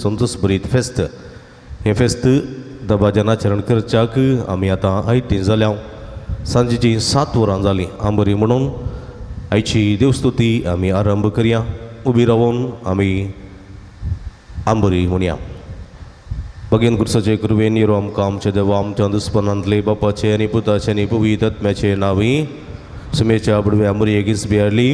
संतोष बरीत फेस्त हे फेस्त दबाजनाचरण करच्याक आमी आतां आयतीं जाल्या सांजेची 7 वरां जालीं आंबरी म्हणून आयची देवस्तुती आमी आरंभ करया. उबी रावून आमी आंबरी म्हणया. भगीन कुर्साचे कृपेन येरो आमकां आमच्या देवा आमच्या दुस्पनांतले बापाचे आनी पुताचे आनी पवित्र आत्म्याचे नांवी सुमेच्या बुडवे आंबरी एगीस बियारली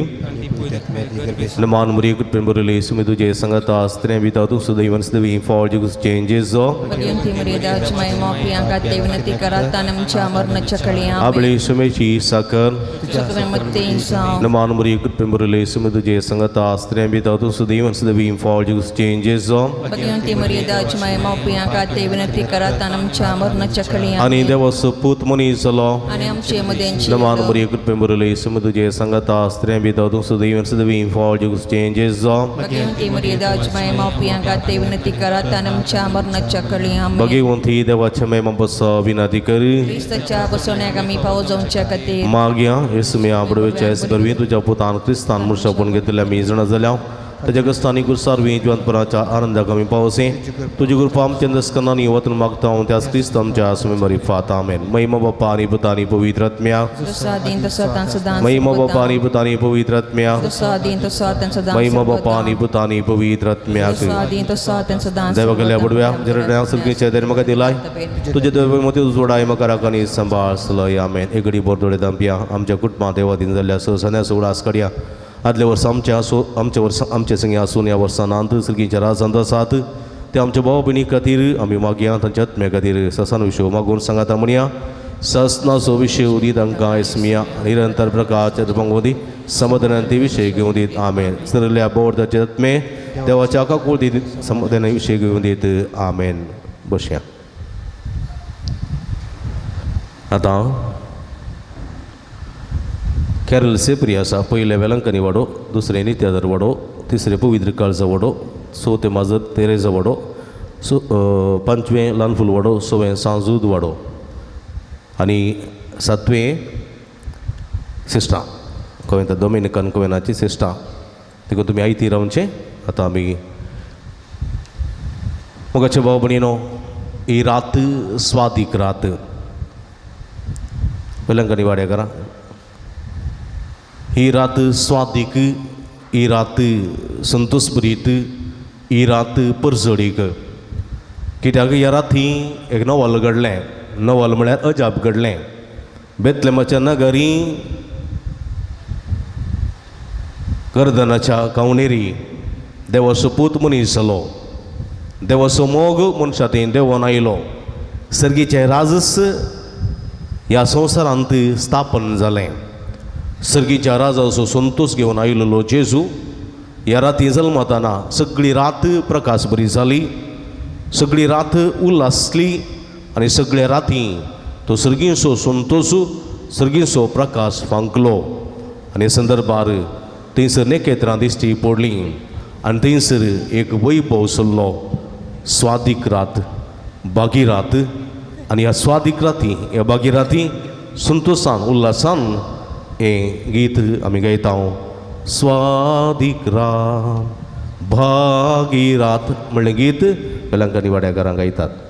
नमान मुरी कुटुंब बरली सुमे तुझे संगता स्त्रियां बिता तू सुदैवन सदैवी फॉर जिगुस चेंजेस जो बगियंती मर्यादा चमय मोपियांका देवनती कराता नमच्या मरणच्या कळिया आपले सुमेची साकर चक्रमते इंसान नमान मुरी कुटुंब बरली सुमे तुझे संगता स्त्रियां बिता तू सुदैवन सदैवी फॉर जिगुस चेंजेस जो बगियंती मर्यादा चमय मोपियांका देवनती कराता नमच्या मरणच्या कळिया आणि देवास पूत मनीस जालो आणि आमचे मदेंची नमान मुरी कुटुंब बरली सुमे तुझे संगता स्त्रियां बिता तू सुदैवन सदैवी फॉर जिगुस चेंजेस जो बगियंती मर्यादा चमय मोपियांका देवनती कराता नमच्या मरणच्या कळिया भगवंती देवाच्या महिमा विनंती करी क्रिस्ताच्या बसवण्याक आमी पाव जावच्या खातीर मागया येसु मी आबडवेच्या बरवी तुझ्या पुतान क्रिस्तान मुर्शापून घेतलेल्या मी जण जाल्या ताच्या कस्तांनी गुरसारवी जिवंतपणाच्या आनंदाक आमी पावसे तुझी कृपा आमच्या दस्कनांनी वतन मागता हांव त्याच क्रिस्त आमच्या सुमे बरी फात आमेन. महिमा बाप्पा आनी पुता आनी पवित्र आत्म्या दसादीन दसातान सदां महिमा बाप्पा आनी पुता आनी पवित्र आत्म्या दसादीन दसातान सदां महिमा बाप्पा आनी पुता आनी पवित्र आत्म्या दसादीन दसातान सदां देवाकडल्या बुडव्या जरड्या सगळीच्या देर म्हाका दिलाय तुझे देव मती उजवडाय म्हाका राखणी सांबाळ सलय आमेन. एकडी बोरदोडे दांपया आमच्या कुटुंबात देवादीन जाल्ल्या ससान्या सोडास काडया. आदल्या वर्सा आमच्या संगे आसून ह्या वर्सांत सगळींच्या राजांत आसात ते आमच्या भाव भयणी खातीर आमी मागया तांच्या आत्म्या खातीर ससान विशय मागून सांगाता म्हणया. ससनाचो विशय उदी तांकां एसमिया निरंतर प्रकारच्या भंगवदी समाधानांती विशय घेवन दीत आमेन. सरल्या बोर्दाचे आत्मे देवाच्या काकूळ दीत समाधाना विशय घेवन दीत आमेन. बसया. आतां कॅरल सेप्री आसा. पयले वेलंकनी वाडो, दुसरे नित्यादर वाडो, तिसरे पवित्र काळजा वाडो, चवथे माजर तेरेजा वाडो, पंचवें ल्हानफूल वाडो, सवें सांजूद वाडो आनी सातवें सिस्टां कोवेंता डॉमिनिकन कोवेनाची सिस्टां. देखून तुमी आयती रावचे. आतां आमी मोगाचे भाव भयणीनो ही रात स्वादीक रात वेलंकनी वाड्याकारां ही रात स्वादीक, ही रात संतोष बरीत, ही रात परजडीक. कित्याक ह्या राती एक नवल घडलें. नवल म्हळ्यार अजाप घडलें. बेतलेमाच्या नगरी गर्दनाच्या कावणेरी देवाचो पूत मनीस जालो. देवाचो मोग मनशांत देवान आयलो. सर्गीचें राजस ह्या संवसारांत स्थापन जालें. सर्गीच्या राजाचो संतोष घेवन आयिल्लो जेजू ह्या राती जल्मताना सगळी रात प्रकाश बरी जाली, सगळी रात उल्हासली आनी सगळ्या राती तो सर्गीचो संतोष सर्गीचो प्रकाश फांकलो. आनी संदर्भार थंयसर नेकेत्रां दिश्टी पडलीं आनी थंयसर एक वैभव चल्लो. स्वादीक रात, बागी रात. आनी ह्या स्वादीक राती, ह्या बागी राती संतोषान उल्हासान हें गीत आमी गायता. स्वादीक रात भागी रात म्हणलें गीत वेलंकनी वाड्याकारां गायतात.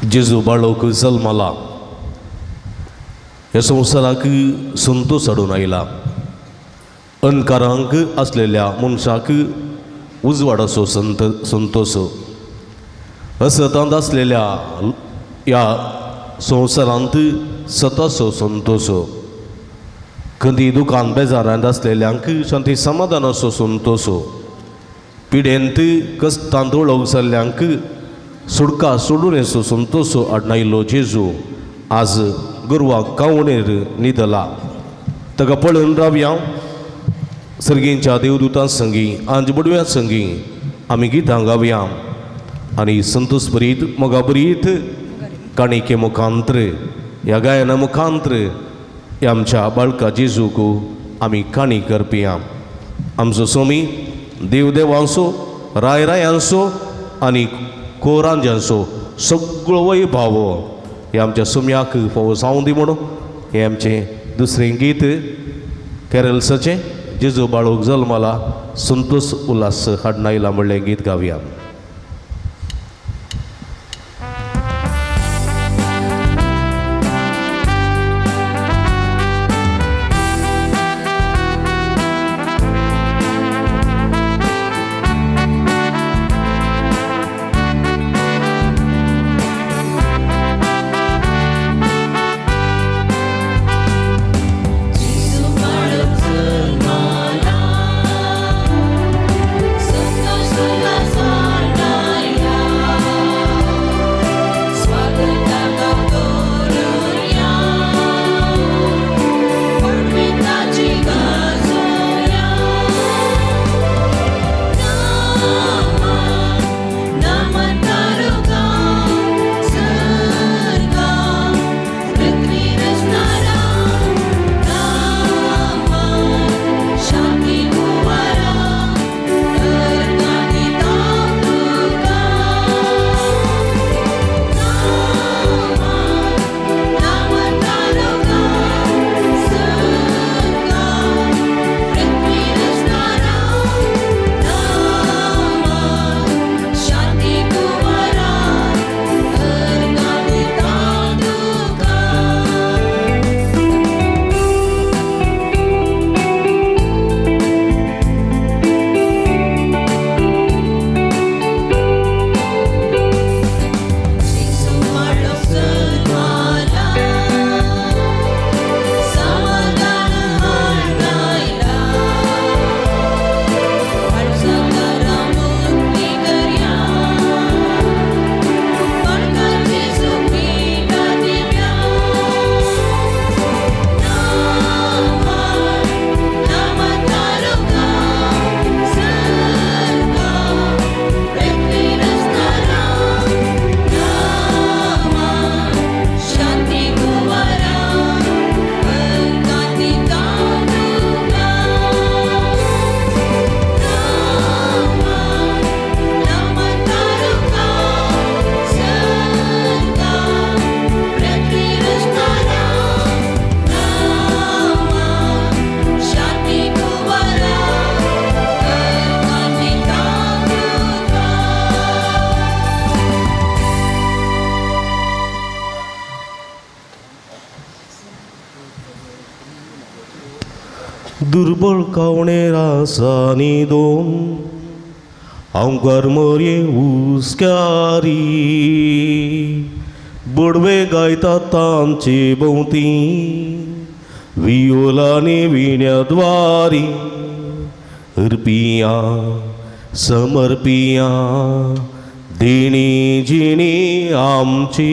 जेजू बाळोक जल्माला ह्या संवसाराक संतोश हाडून आयला. अनकारांक असलेल्या मनशाक उजवाड असो संतोष, असतांत असलेल्या ह्या संवसारांत सतासो संतोष, कधी दुकान बेजारांत असलेल्यांक शांती समाधान असो संतोष, पिडेंत कश्टांत वळवसल्ल्यांक सुडका सोडून येसो संतोष हाडून जेजू आज गोरवां कावणेर न्हिदला. ताका पळोवन रावया. सर्गींच्या देवदूतां संगी आंज बडव्या संगी आमी गितां गावया आनी संतोष बरीत मोगा बरीत काणिके मुखांतर ह्या गायना मुखांतर ह्या आमच्या बाळका जेजूक आमी काणी करपया. आमचो स्वामी देवदेवांचो रायरायांचो आनी कोरांजांचो सगळो वैभाव हे आमच्या सुम्याक फावो जावं दी म्हणून हे आमचें दुसरें गीत कॅरल्साचें जेजू बाळोक जल्माला संतोष उल्हास हाडून आयला म्हणलें गीत गावया. दुर्बळ कावणेरासानी दोन हांव करमरे हुस्क्यारी बडवे गायता तांचे भोंवती वियोलांनी विण्याद्वारी हरपिया समर्पिया देणी जिणी आमची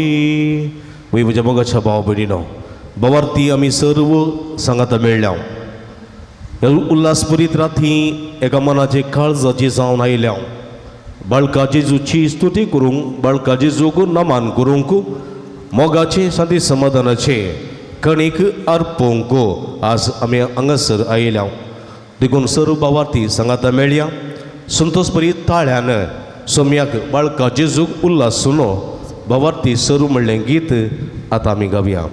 वय म्हज्या मोगाच्या भाव भयणीनो भवार्थी आमी सर्व सांगाता मेळ्ळ्या ह्या उल्हासभरीत राती एका मनाचे काळजाची जावन आयल्या बाळका जेजूची स्तुती करूंक बाळका जेजूक नमान करूंक मोगाचे शांती समाधानाचे कणीक अर्पोवंक आज आमी हांगासर आयल्या देखून सर्व भावार्थी सांगाता मेळ्या संतोषभरीत ताळ्यान सोम्याक बाळका जेजूक उल्हास सुनो भावार्थी सर्व म्हणलें गीत आतां आमी गावया.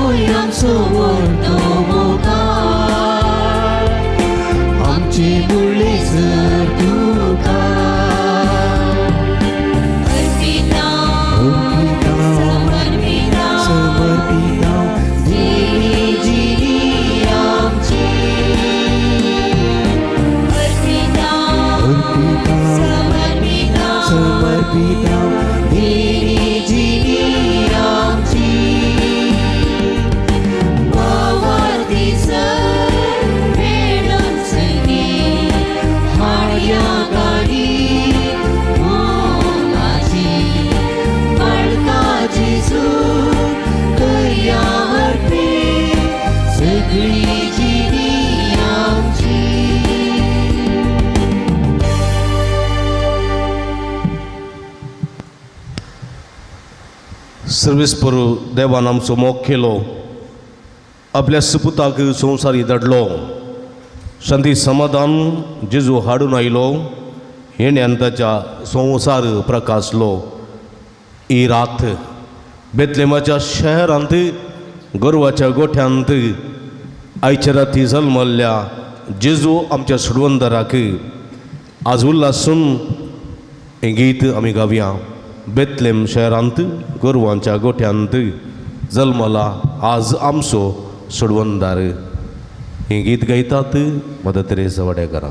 आमचो व्हडलो मोगाळ आमची मुळी जर तुका समर्पिता देवी जिणी आमची समर्पिता देवी जिणी आमची वावरती सर वेळून सगळी हाड्या गाडी मोगाची बाळका जेजू कया हरपी सगळी जिणी आमची सर्वीस परू देवान आमचो मोग केलो आपल्या सुपुताक संवसारी धाडलो शांती समाधान जेजू हाडून आयलो हेण्यान ताच्या संवसार प्रकाशलो ही रात बेतलेमाच्या शहरांत गोरवाच्या गोठ्यांत आयच्या राती जल्मल्ल्या जेजू आमच्या सुडवंदराक आज उल्हासून हें गीत आमी गावया बेतलेम शहरांत गोरवांच्या गोठ्यांत जल्मला आज आमचो सुडवंदार हें गीत गायतात मदर तेरेसा वाडेकारां.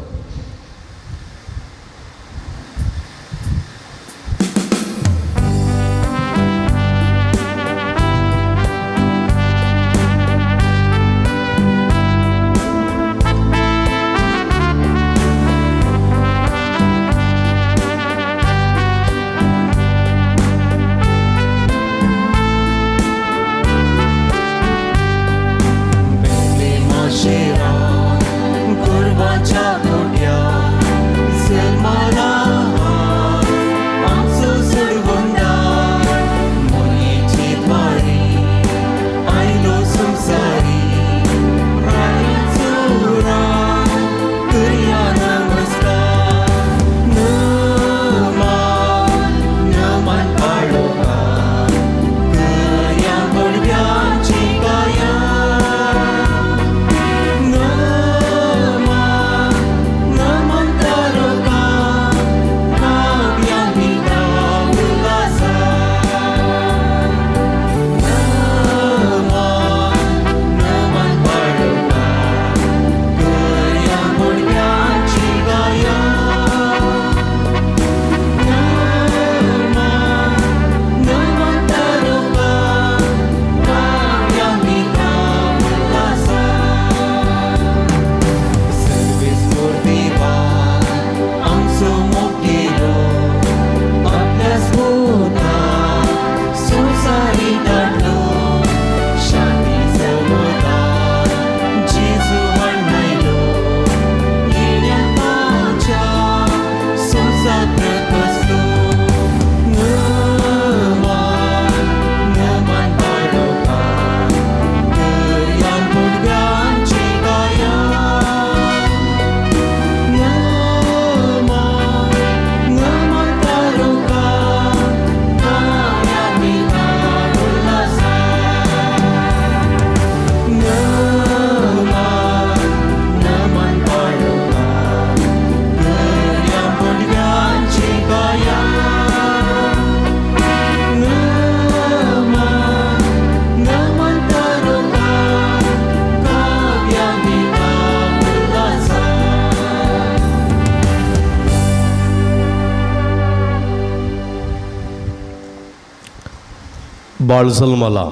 बाळ जल्मला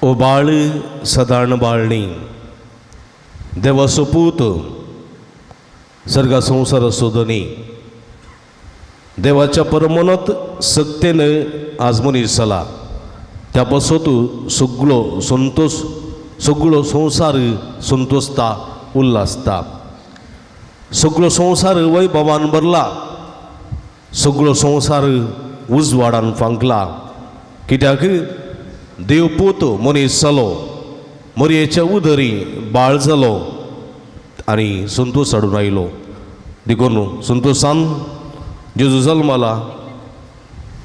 ओ बाळ सदाण बाळणी देवाचो पूत सर्गा संसार सोदनी देवाच्या परमनत सत्तेन आज मनीस जाला त्या पासत सगळो संसार संतोषता उल्हासता सगळो संसार वैभवान भरला सगळो संसार उजवाडान फांकला कित्याक देवपूत मनीस जालो मरयेच्या उदरी बाळ जालो आनी संतोष हाडून आयलो देखून संतोषान जेजू जल्मला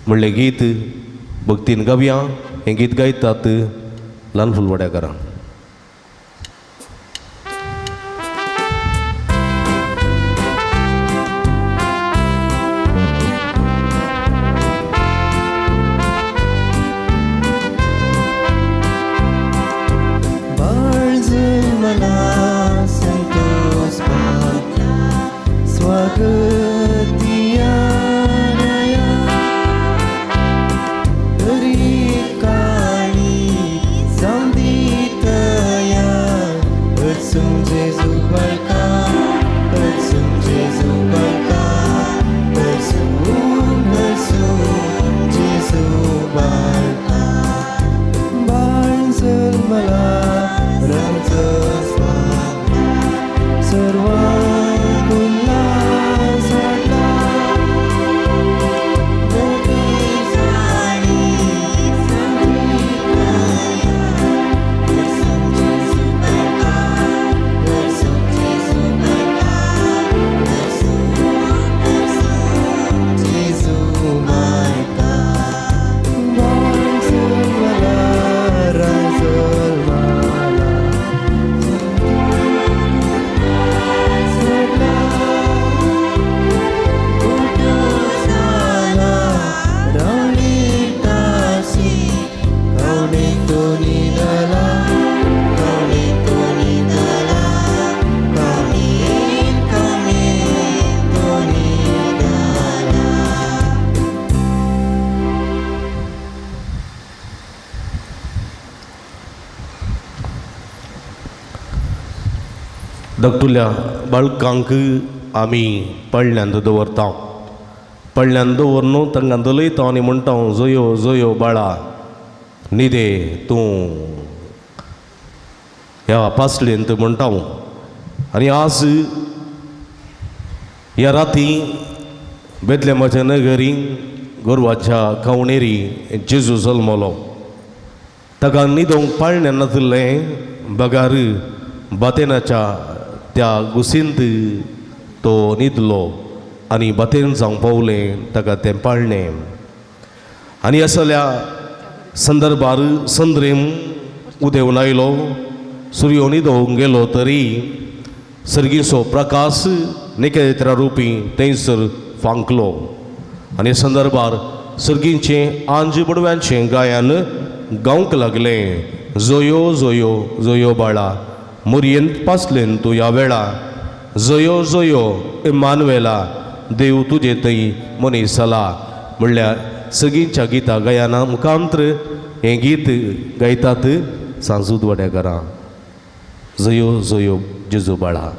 म्हणलें गीत भक्तीन गावया हें गीत गायतात ल्हान फुलवाड्याकारां. धाकटुल्या बाळकांक आमी पडल्यांत दवरता. पडल्यांत दवरून तांकां दलयता आनी म्हणटा जोयो जोयो बाळा न्हिदे तूं ह्या पासलेंत म्हणटा. आनी आज ह्या राती बेतलेमाच्या नगरी गोरवाच्या कवणेरी जेजू जल्मलो. ताका न्हिदोंक पाळण्या नासलें बगार बातेनाच्या त्या गुसींत तो न्हिदलो आनी बातेन जावंक पावलें ताका तें पाळणें. आनी असल्या संदर्भार संद्रेम उदेंवन आयलो. सूर्य न्हिदोंक गेलो तरी सर्गीचो प्रकाश निकेत्रा रुपी थंयसर फांकलो. आनी संदर्भार सर्गीचें आंज बडव्यांचें गायन गावंक लागलें. जोयो जोयो जोयो बाळा मोरयेंत पासलेन तूं ह्या वेळा. जोयो जोयो इम्मानुएला देव तुजे थंय मनीस आला. म्हणल्यार सगळींच्या गितां गायना मुखांतर हें गीत गायतात सांजूद वाड्याकारां. जोयो जोयो जेजू बाळा.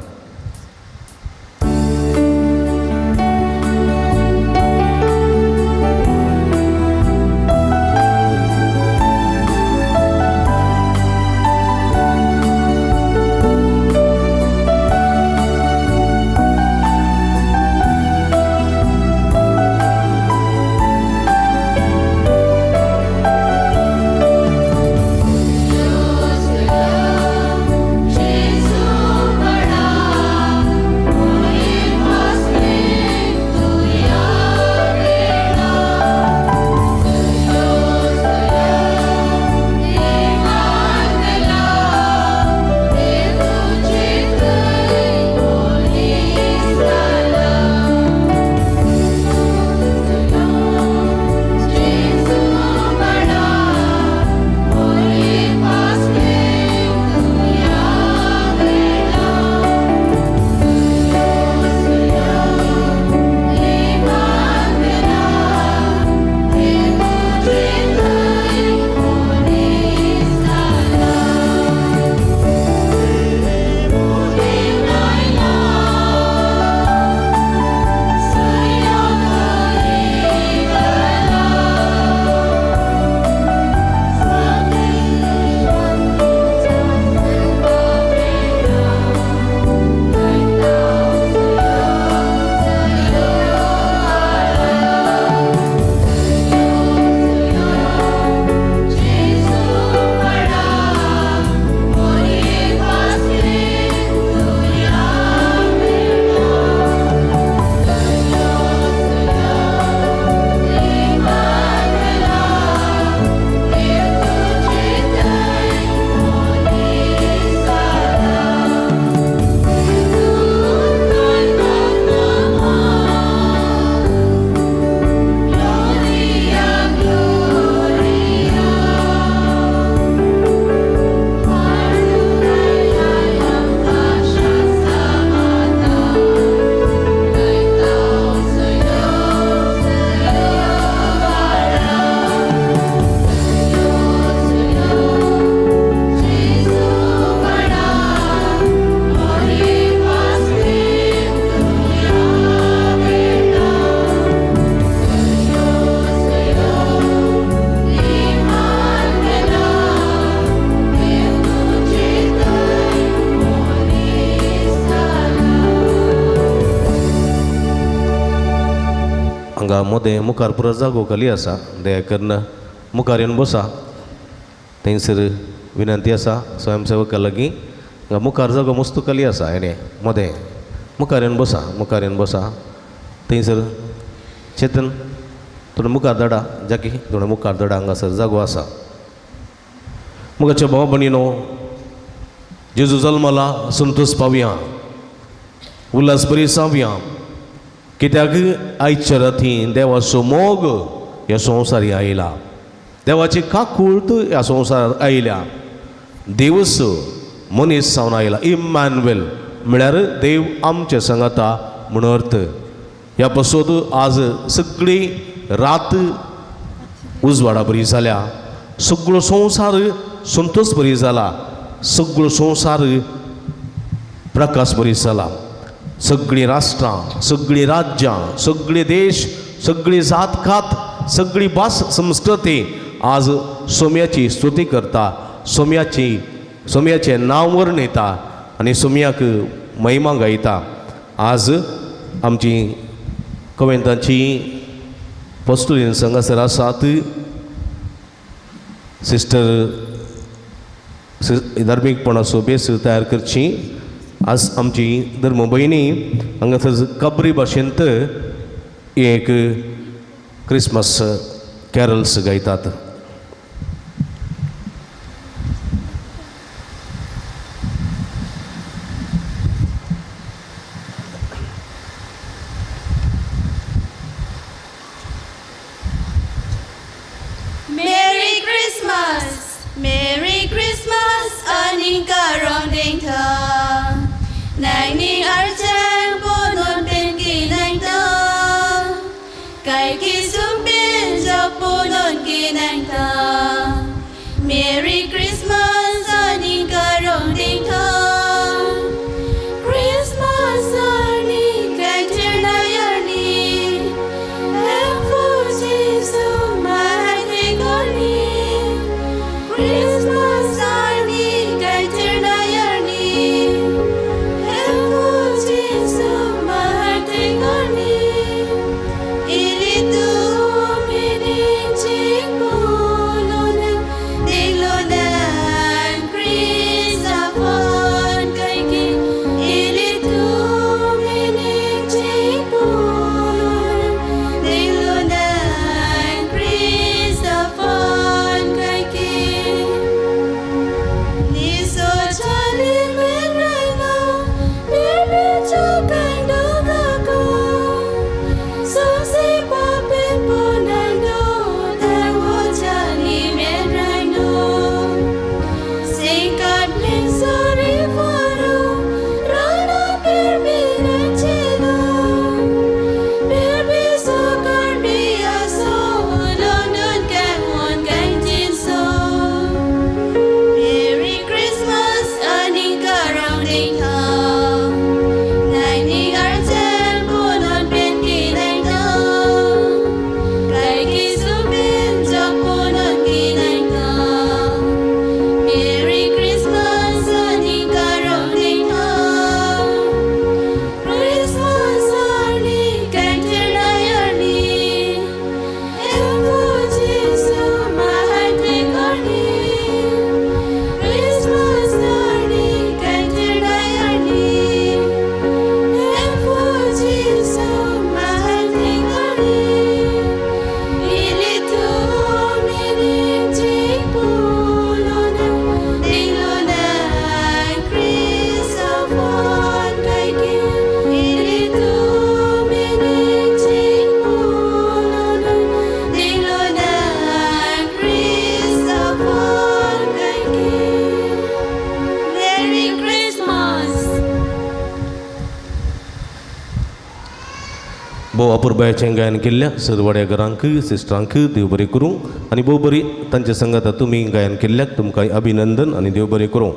Jesus, हांगा मोदें मुखार पुरो जागो खाली आसा दया करून मुखार येवन बसा थंयसर विनंती आसा स्वयंसेवका लागीं हांगा मुखार जागो मस्त खाली आसा हेणे मोदें मुखार येवन बसा थंयसर चेतन थोडं मुखार धाडा जाकी थोडं मुखार धाडा हांगासर जागो आसा मुगाच्या भाव भयणीनो जेजू जल्माला संतोश पावया उल्हास बरी सावया कित्याक आयच्या राती देवाचो मोग ह्या संवसारी आयला देवाची काकूळट ह्या संवसारांत आयल्या देवस मनीस जावन आयला इम्मॅन्युएल म्हळ्यार देव आमचे सांगाता म्हण अर्थ ह्या पासून आज सगळी रात उजवाडा बरी जाल्या सगळो संवसार संतोष बरी जाला सगळो संवसार प्रकाश बरी जाला सगळीं राष्ट्रां सगळीं राज्यां सगळे देश सगळी जात खात सगळी भास संस्कृती आज सोम्याची स्तुती करता सोम्याचें नांव वर्णयता आनी सोम्याक महिमा गायता आज आमची कवेंतांची पोस्टुलीन संघासर आसात सिस्टर धार्मीकपणाचो बेस तयार करची आज आमची धर्म भयणी हांगासर कबरी भाशेंत एक क्रिसमस कॅरल्स गायतात Merry Christmas, Anika Ronding Ta. Nangning Archang Bonon Benki Nang Ta. Kai Kisum Ben Japonon Kinang Ta. Merry Christmas, Anika Ronding Ta. Christmas, Anika Tirnayani. Efu Jesu Mahadegoni. Christmas arni kaitirnayarni Efujisu mahategoni Ilitu minichik puluna Diglonan Christafon kaiki Ilitu minichik puluna Diglonan Christafon kaiki भोव अपुरबायेचें गायन केल्ल्या सर्वड्या घरांक सिस्टरांक देव बरें करूं आनी भोव बरी तांचे संगत तुमी गायन केल्ल्याक तुमकां अभिनंदन आनी देव बरें करूं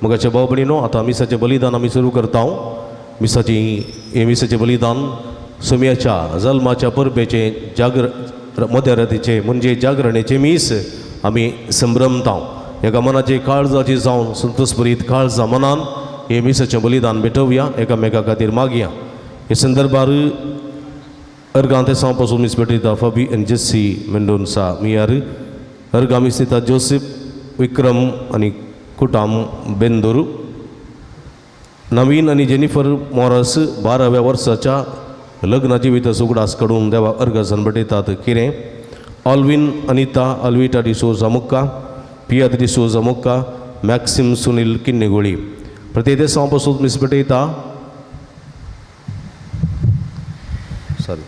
मुगाच्या भाव भयणीनो आतां मिसाचें बलिदान आमी सुरू करता मिसाचें बलिदान सोम्याच्या जल्माच्या परबेचे मध्यरातीचे म्हणजे जागरणेचे मीस आमी संभ्रमता एका मनाचे काळजाची जावन संतोषभरीत काळजा मनान हे मिसाचें बलिदान भेटोवया एकामेका खातीर मागया हे संदर्भार Ergante sampasul misbetita Fabi and Jesse Mendonsa Miari Ergamisita Joseph Vikram आणि कुटाम बेंदुरू नवीन आणि जेनिफर मॉरस 12व्या वर्षाच्या लग्नाची वित सुगडास कडून देवा अर्घ सनबटेतात किरे ऑल्विन अनिता अल्विटा डिसोजा मुक्का पियात डिसोजा मुक्का मॅक्सिम सुनील किन्नेगोळी प्रत्येक सांपासून मिसबटेता सॉरी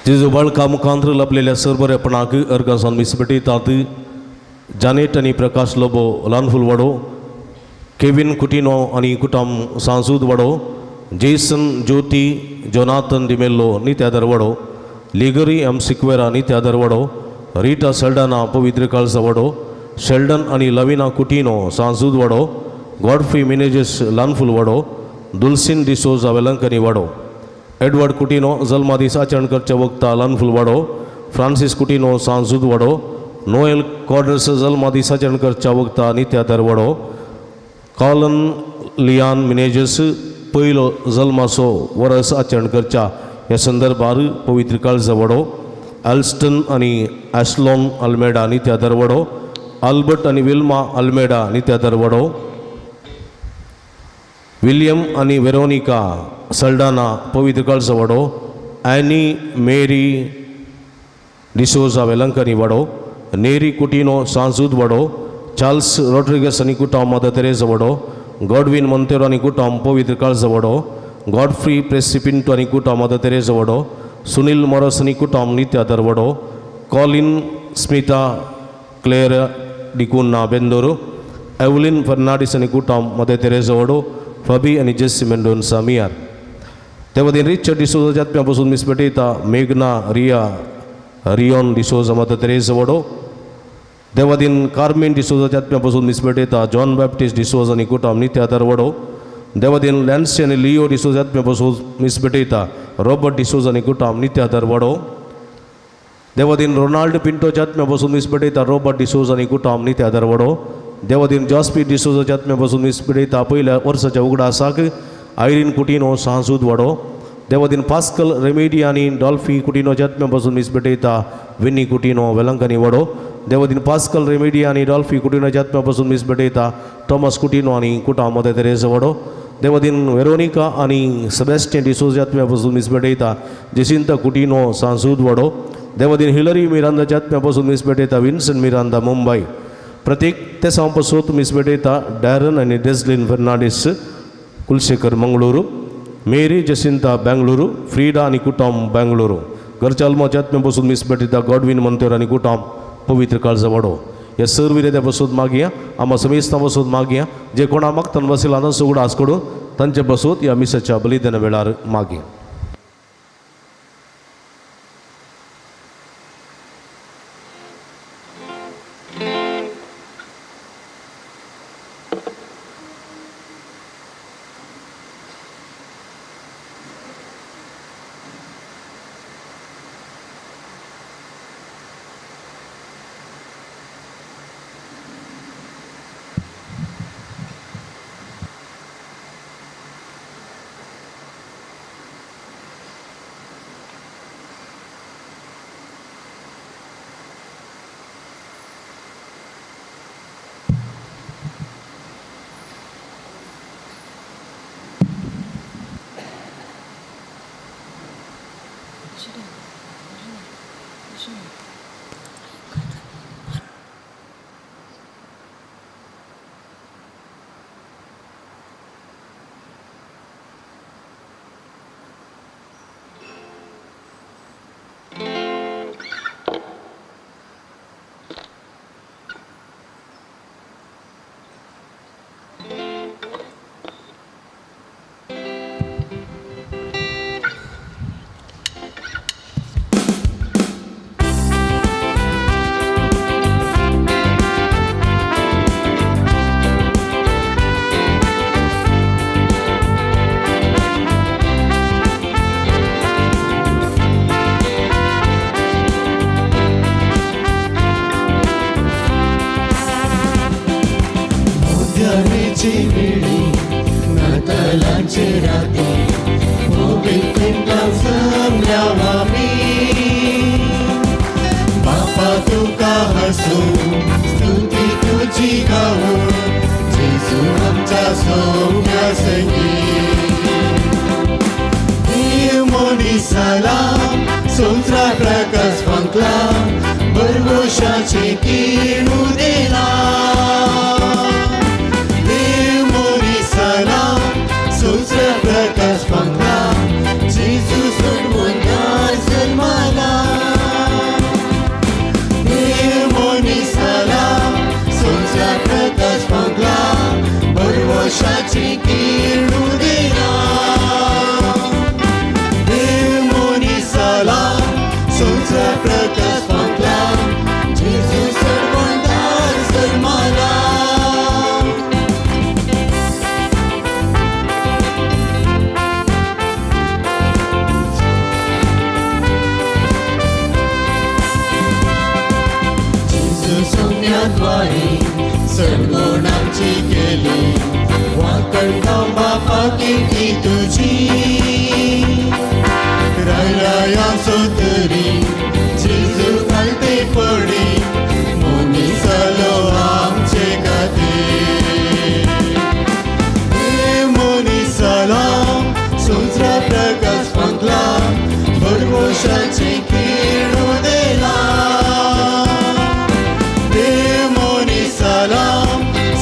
जिजो बाळका मुखांतर लपलेल्या सरबरेपणाक अर्गासान मिसबटेतात जानेट आणि प्रकाश लोबो लानफुल वडो केविन कुटिनो आणि कुटाम सांसूद वडो जेसन ज्योती जोनाथन डिमेल्लो नित्यादर वडो लिगरी एम सिक्वेरा नित्यादर वडो रीटा सेल्डाना पवित्र काळसा वडो शेल्डन आणि लविना कुटिनो सांसूद वडो गॉडफ्री मिनेजेस लानफुल वडो दुल्सिन डिसोजा वेलंकनी वडो एडवर्ड कुटिनो जल्मादीस आचरण करच्या वक्ता लानफुल वडो फ्रांसिस कुटिनो सांसूद वडो नोएल कॉर्डर्स जल्मादीस आचरण करच्या वक्ता नित्यादर वडो कॉलन लियान मिनेजस पहिलो जल्मासो वरस आचरण करच्या या संदर्भात पवित्र काळजा वडो एल्स्टन आणि ॲस्लॉन अल्मेडा नित्यादर वडो अल्बर्ट आणि विल्मा अल्मेडा नित्यादर वडो विलियम आणि वेरोनिका सल्डाना पवित्र काळजा वडो ॲनी मेरी डिसोजा वेलंकनी वडो नेरी कुटिनो सांसूद वडो चार्ल्स रॉड्रिगस आणि कुटाम मदर तेरेसा वडो गॉडविन मोंतेरो आणि कुटाम पवित्र काळजा वडो गॉडफ्री प्रेसिपिंटो आणि कुटाम मदर तेरेसा वडो सुनील मॉरस आणि कुटाम नित्यादर वडो कॉलिन स्मिता क्लेर डिकुन्ना बेंदोरो एवलिन फर्नांडिस आणि कुटाम मदर तेरेसा वडो फबी आणि जेसी मेंडोन्सा मियार तेवदीन रिचर्ड डिसोजा जात्म्यापासून मिसबटेता मेघना रिया रियोन डिसोजा मदर तेरेसा वडो देवादीन कार्मेन डिसोजा जात्म्यापासून मिसबटेता जॉन बॅप्टिस्ट डिसोजा आणि कुटाम नित्यादर वडो देवादीन लॅन्सी आणि लिओ डिसोजा जात्म्यापासून मिसबटेता रॉबर्ट डिसोजा आणि कुटाम नित्यादर वडो देवादीन रोनाल्ड पिंटो जात्म्यापासून मिसबटेता रॉबर्ट डिसोजा आणि कुटाम नित्यादर वडो देवादीन जॉस्पी डिसोजा जात्म्यापासून मिसबटेता पहिल्या वर्षाच्या उगडासाक आयरीन कुटिनो सांसूद वडो देवादीन पास्कल रेमेडी आणि डॉल्फी कुटिनो जात्म्यापासून मिसबटेता विनी कुटिनो वेलंकनी वडो देवादीन पास्कल रेमेडी आणि डॉल्फी कुटिनो जात्म्यापासून मिसबटेता टॉमस कुटिनो आणि कुटाम mother Teresa Vaddo Devadin Veronica आणि सेबॅस्टियन डिसोजा जात्म्यापासून मिसबटेता जेसिंता कुटिनो सांसूद वडो देवादीन हिलरी मिरांदा जात्म्यापासून मिसबटेता विन्सेंट मिरांदा मुंबई प्रत्येक ते सांपासून मिसबटेता डॅरन आणि डेस्लिन फर्नांडिस कुलशेखर मंगळूरू मेरी जसिंता बेंगळूरू फ्रीडा आणि कुटाम बेंगळूरू घरचालमा जात्म्यापासून मिसबटेता गॉडविन मोंतेरो आणि कुटाम पवित्र काळजा वडो या सर्व रेद्यापासून मागया आम्हा समेस्तापासून मागया जे कोणा मागतान बसेला ना सुगडा आसकडून तांचे बसूत या मिसाच्या बलिदान वेळार मागया प्यारीची वेळी नातालांचे राती होईल पिंपळां जमल्यावा मी बापा तुका हसून स्तुती तुझी गावून जेजू आमच्या सौम्या संगी मोनिसाला सोंसरा प्रकाश पंकला बरवशाचे किरणू देला मोनिसाला सोंसरा प्रकाश पंकला जेजू सोडवणार जन्माला मोनिसाला सोंसरा प्रकाश पंकला बरवशाचे किरणू देला सोंसरा प्रकाश पंकला जेजू सोडवणार जन्माला जेजू सौम्याद्वारे सर्वगुणांची केली वाकण बापा कीर्ती तुझी राया सोतरी जेजू घालते पडी मोनिसालो आमचे खातीर मोनिसाला सोंसरा प्रकाश पंकला बरवशाचे किरणू देला मोनिसाला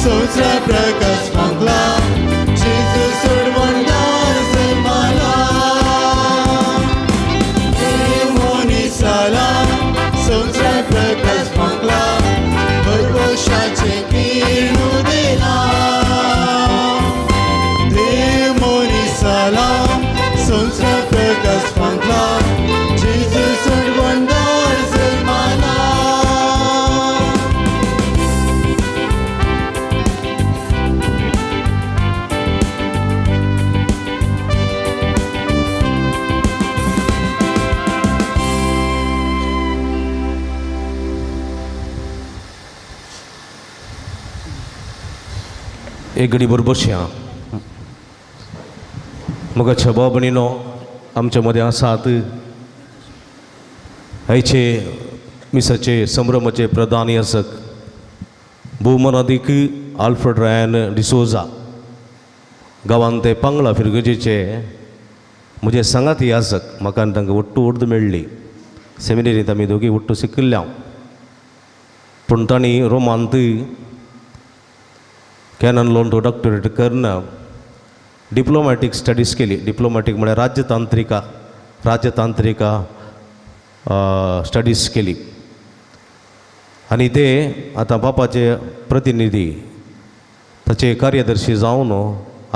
सोंसरा प्रकाश पंकला जेजू सोडवणार जन्माला सोंसरा प्रकाश पंकला बरवशाचे किरणू देला मोनिसाला सोंसरा प्रकाश पंकला जेजू सोडवणार जन्माला एक घडी बरोबर बसया मग भाव भयणीनो आमच्या मध्ये आसात आयचे मिसाचे संभ्रमाचे प्रधान यासक भोवमान अधिक आल्फ्रेड रायन डिसोजा गांवांत ते पांगळा फिरगजेचे म्हजे सांगाती आसक म्हाका तांकां ಒಟ್ಟು उर्द मेळ्ळी सेमिनरींत आमी दोगी ಒಟ್ಟು शिकिल्ल्या पूण तांणी रोमांत कॅनन लोन तो डॉक्टरेट करना डिप्लोमॅटीक स्टडीज केली डिप्लोमॅटीक म्हळ्यार राजतांत्रिका स्टडीज केली आनी ते आतां बापाचे प्रतिनिधी ताचे कार्यदर्शी जावन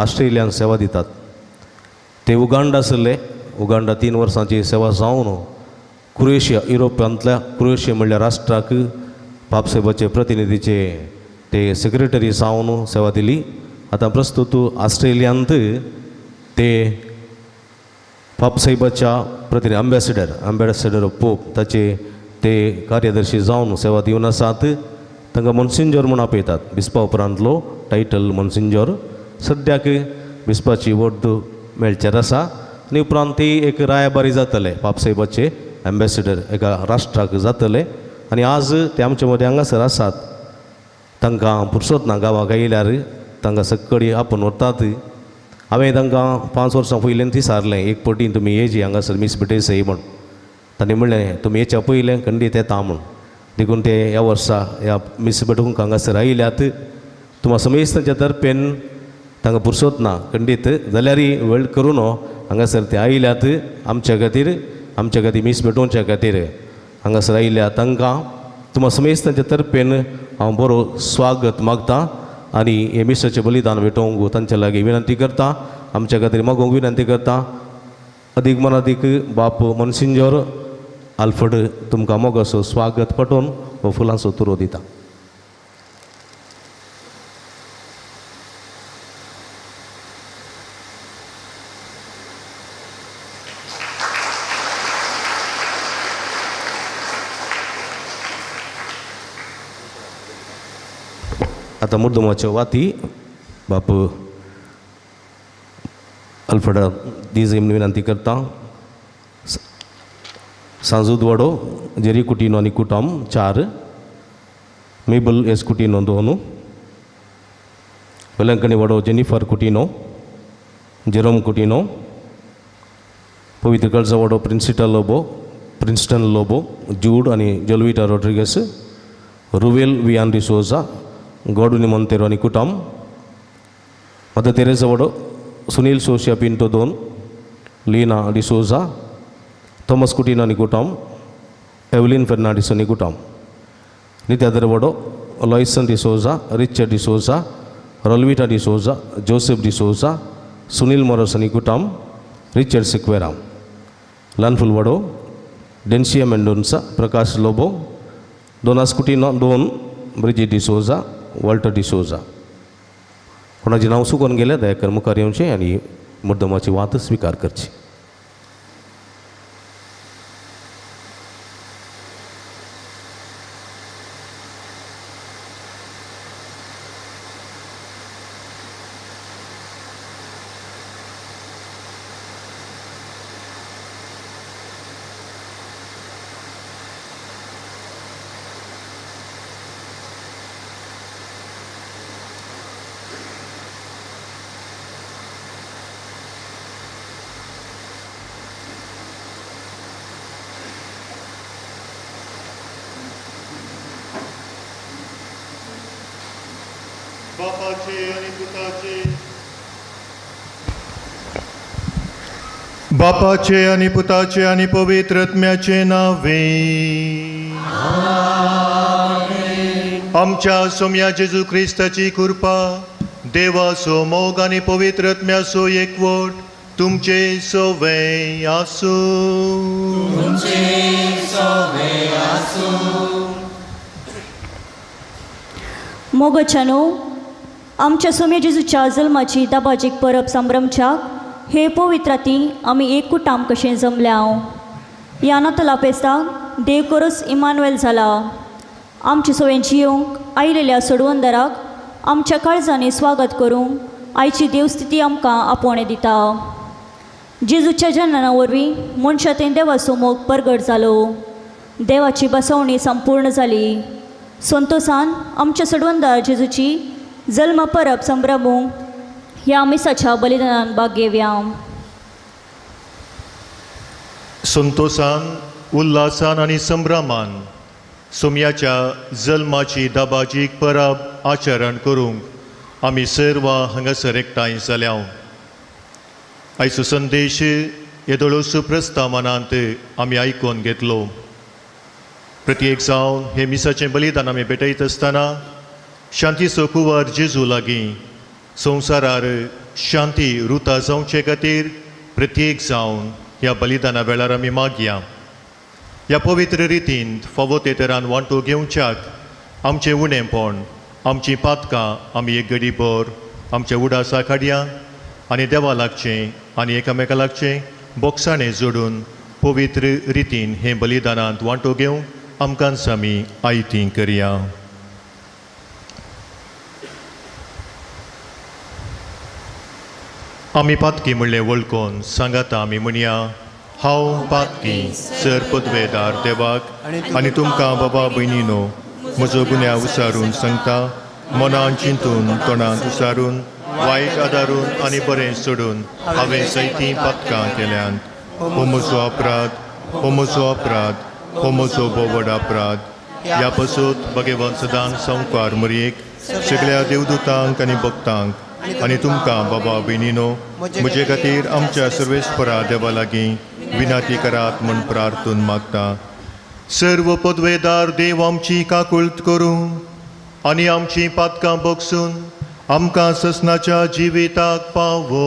ऑस्ट्रेलियान सेवा दितात ते उगांडा आसले उगांडा 3 वर्सांची सेवा जावन क्रोएशिया युरोपांतल्या क्रोएशिया म्हणल्यार राष्ट्राक बापसाहेबाचे प्रतिनिधीचे ते सेक्रेटरी जावन सेवा दिली आतां प्रस्तुत ऑस्ट्रेलियांत ते बापसाहेबाच्या प्रतिनिधी अँबॅसेडर ऑफ पोप ताचे ते कार्यदर्शी जावन सेवा दिवन आसात तांकां मॉन्सिंजर म्हूण आपयतात बिस्पा उपरांतलो टायटल मॉन्सिंजर सद्याक बिस्पाची वड मेळचेर आसा आनी उपरांत ती एक रायबारी जातले बापसाहेबाचे अँबॅसेडर एका राष्ट्राक जातले आनी आज ते आमचे मदें हांगासर आसात तांकां फुरसत ना गांवांक येयल्यार तांकां सक्कळी आपोवन व्हरतात हांवें तांकां 5 वर्सां पयलीं विचारलें एक पटी तुमी येजी हांगासर मीस भेटयसय म्हूण तांणी म्हणलें तुमी हेच्या पयलें खंडीत येता म्हूण देखून ते ह्या वर्सा ह्या मीस भेटूंक हांगासर आयल्यात तुमा समेस्तांच्या तर्फेन तांकां फुरसत ना खंडीत जाल्यारय वेळ करून हांगासर ते आयल्यात आमच्या खातीर मीस भेटोवच्या खातीर हांगासर आयल्या तांकां तुमा समेस्तांच्या तर्फेन हांव बरो स्वागत मागतां आनी हे मिसाचें बलिदान भेटोवंक तांचे लागीं विनंती करता आमच्या खातीर मागोवंक विनंती करता अदीक मन अदीक बाप मॉन्सिंजर आल्फ्रेड तुमकां मोगाचो स्वागत पटोवन हो फुलांचो तुरो दिता. आता मुर्दुमाच्यो वाती बाप अल्फ्रेड दीज विनंती करता सांजूद वडो जेरी कुटीनो आणि कुटुंब 4 मेबल एस कुटीनो 2 वेलंकणी वडो जेनिफर कुटीनो जेरोम कुटीनो पवित्र कळसा वडो प्रिन्स्टन लोबो जूड आणि जोल्विटा रोड्रिगस रुवेल वियान डिसोजा गॉडुनी मोंतेरो आणि कुटुंब मदर तेरेसा वडो सुनील सोशिया पिंटो 2 लीना डिसोजा थॉमस कुटीनो आणि कुटुंब एवलिन फर्नांडिस आणि कुटुंब नित्यादर वडो लॉयसन डिसोजा रिचर्ड डिसोजा रोल्विटा डिसोजा जोसेफ डिसोजा सुनील मोरस आणि कुटुंब रिचर्ड सिक्वेरा लानफुल वडो डेन्सिया मेंडोन्सा प्रकाश लोबो दोनास कुटीनो 2 ब्रिजिट डिसोजा वॉल्टर डिसोजा कोणाची नाव चुकून गेले दयाकर मुखार येवचें आनी मुद्दमाची वात स्वीकार करची. बापाचे आणि पुताचे आणि पवित्र आत्म्याचे नावे आमच्या सोम्या जेजू ख्रिस्ताची कृपा देवाचो मोग आणि पवित्र आत्म्याचो एकवट तुमचे सोवे आसू. मोगच्यानो आमच्या सोम्या जेजूच्या जल्माची दाबाजीक परब संभ्रमच्याक हे पवित्राती आमी एक कुटाम कशें जमल्या. ह्या नातला पेस्ताक देव करूस इमानुएल जाला. आमचे सगळ्यांची येवंक आयिल्ल्या सोडवंदराक आमच्या काळजांनी स्वागत करूंक आयची देवस्थिती आमकां आपोवणें दिता. जेजूच्या जन्मा वरवीं मनशांतें देवाचो मोग परगट जालो. देवाची बसवणी संपूर्ण जाली. संतोसान आमच्या सोडवंदार जेजूची जल्म परब संभ्रमूंक ह्या मिसाच्या बलिदानान भाग घेवया. संतोषान उल्हासान आणि संभ्रमान सोम्याच्या जल्माची दाबाजीक परब आचरण करूंक आमी सर्व हांगासर एकठांय जाल्या. आयचो संदेश येदोळो सुप्रस्तावनांत आमी आयकून घेतलो. प्रत्येक जावन हे मिसाचें बलिदान आमी भेटयत आसतना शांतीचो कुंवर जेजू लागीं संवसारार शांती रुता जावचे खातीर प्रत्येक जावन ह्या बलिदाना वेळार आमी मागया. ह्या पवित्र रितीन फावो ते तरान वांटो घेवच्याक आमचें उणेंपण आमचीं पातकां आमी एक घडी भर आमच्या उडासा काडया आनी देवा लागचें आनी एकामेका लागचें बोक्साणें जोडून पवित्र रितीन हे बलिदानांत वांटो घेवंक आमकांच आमी आयती करया. आमी पातकी म्हणलें वळखून सांगाता आमी म्हणया हांव पातकी सर पदवेदार देवाक आनी तुमकां बाबा भयणीनो म्हजो गुन्या उसारून सांगता. मनान चिंतून तोंडांत उसारून वायट आदारून आनी बरें सोडून हांवें जायतीं पातकां केल्यांत. हो म्हजो अपराध, हो म्हजो अपराध, हो म्हजो बोवड अपराध. ह्या पासून भगवंत सदांच संवकार मरयेक सगळ्या देवदूतांक आनी भक्तांक आनी तुमकां बाबा भयणीनो म्हजे खातीर आमच्या सर्वेस्परा देवा लागीं विनाती करात म्हूण प्रार्थून मागता. सर्व पदवेदार देव आमची काकुळट करूं आनी आमचीं पातकां बोगसून आमकां ससनाच्या जिविताक पावो.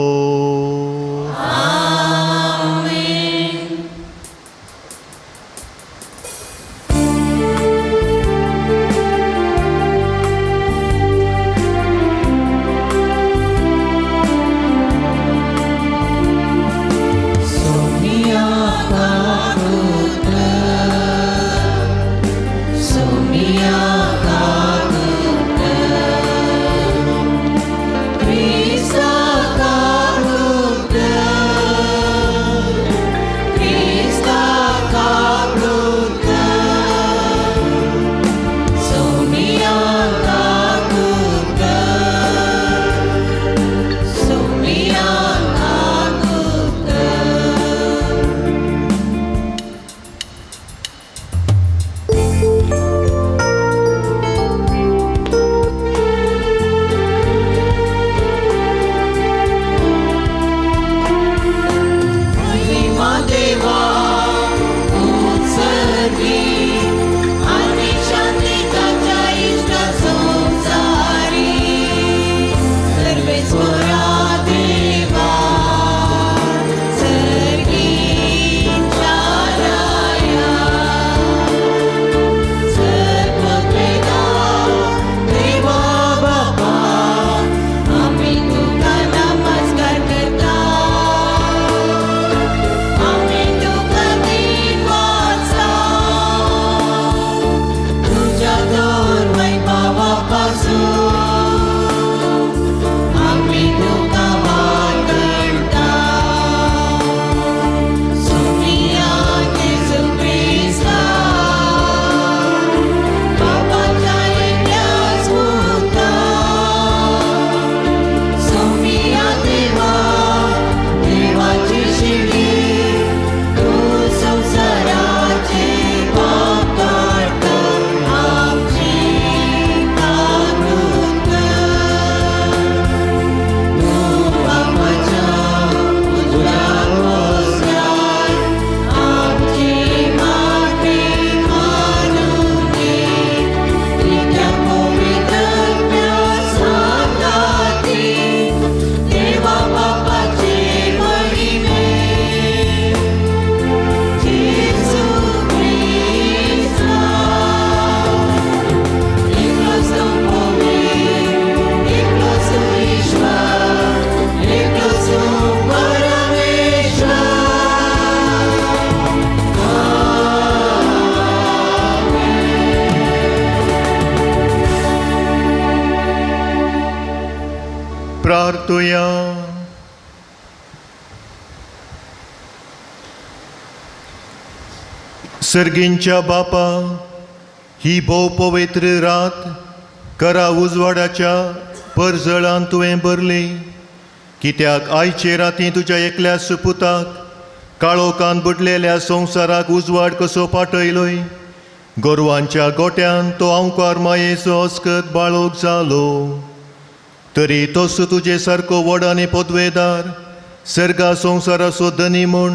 Soumia, प्रार्थुया. सर्गींच्या बापा, ही भोव पवित्र रात करा उजवाडाच्या परजळान तुवें भरली. कित्याक आयचे राती तुज्या एकल्या सुपुताक काळोखान बुडलेल्या संवसाराक उजवाड कसो पाठयलोय. गोरवांच्या गोट्यान तो अंकार मायेचो अस्कत बाळोक जालो. तरी तसो तुजे सारको व्हड आनी पदवेदार सर्गा संवसाराचो धनी म्हूण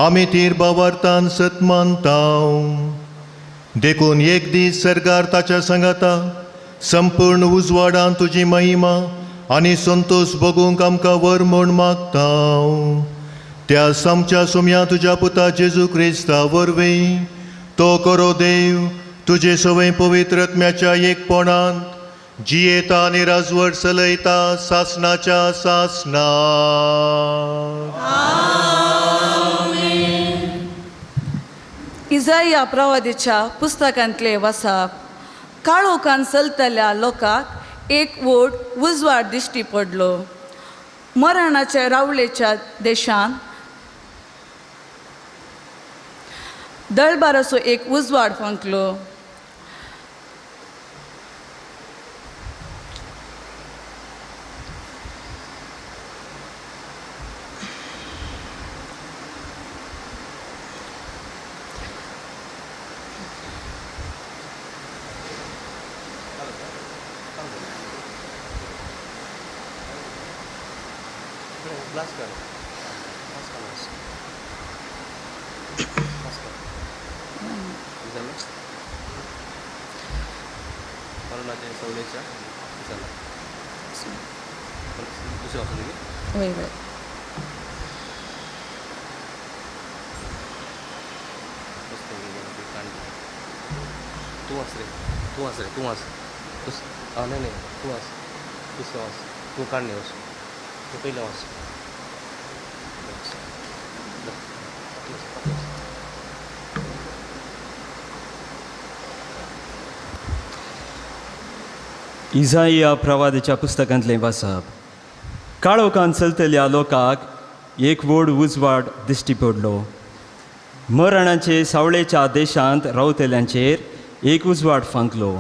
आमी तीर बावार्थान सत मानताव. देखून एक दीस सर्गार ताच्या सांगाता संपूर्ण उजवाडान तुजी महिमा आनी संतोष बगूंक आमकां वर म्हूण मागताव. त्या सामच्या सुम्या तुज्या पुता जेजू क्रिस्ता वरवीं तो करो देव तुजे सवय पवित्रत्म्याच्या एकपणान जियेता आनी राजवट चलयता सासणाच्या सासणा. इजाया प्रवादीच्या पुस्तकांतले वाचप. काळोखान चलतल्या लोकांक एक व्हड उजवाड दिश्टी पडलो. मरणाच्या रावळेच्या देशांत दळबाराचो एक उजवाड फंकलो. वय वय तू वाच रे, तू वाच रे, तू वाच. नाही नाही, तू वाच, दुसरं वाच, तू काढ नाही वाच, तू पहिलं वाच. इजाया प्रवादीच्या पुस्तकांतलें वाचप. काळोखान चलतल्या लोकांक एक व्हड उजवाड दिश्टी पडलो. मरणाचे सावळेच्या देशांत रावतल्यांचेर एक उजवाड फांकलो.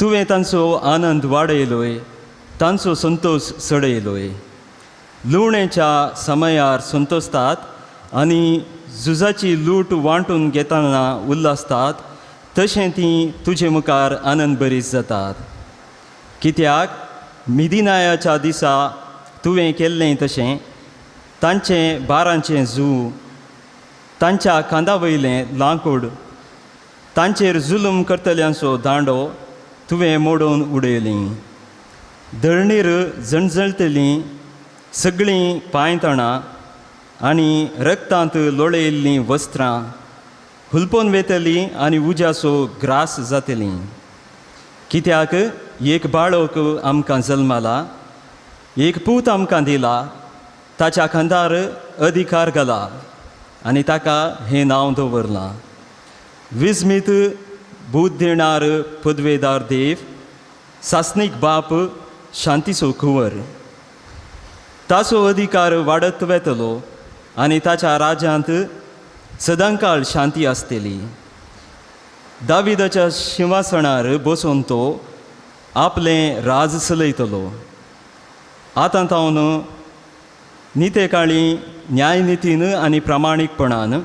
तुवें तांचो आनंद वाडयलोय, तांचो संतोष चडयलोय. लुवणेच्या समयार संतोसतात आनी झुजाची लूट वांटून घेतना उल्हासतात, तशें तीं तुजे मुखार आनंद भरीत जातात. कित्याक मिदिनायाच्या दिसा तुवें केल्लें तशें तांचें बारांचें झू, तांच्या कांदा वयलें लांकूड, तांचेर जुलूम करतल्यांचो दांडो तुवें मोडून उडयलीं. धरणीर जणजळटलीं सगळीं पांयतणां आनी रक्तांत लोळयल्लीं वस्त्रां हुलपोन वेतलीं आनी उज्याचो ग्रास जातलीं. कित्याक एक बाळक आमकां जल्माला, एक पूत आमकां दिला, ताच्या खांदार अधिकार घाला आनी ताका हें नांव दवरलां. विस्मीत बूद दिणार पदवेदार देव, सासनीक बाप, शांतीचो कुंवर. ताचो अधिकार वाडत वेतलो आनी ताच्या राज्यांत सदांकाळ शांती आसतली. दाविदाच्या सिंहासनार बसून तो आपलें राज चलयतलो. आतां तावन नितेकाळी न्यायनितीन आनी प्रामाणीकपणान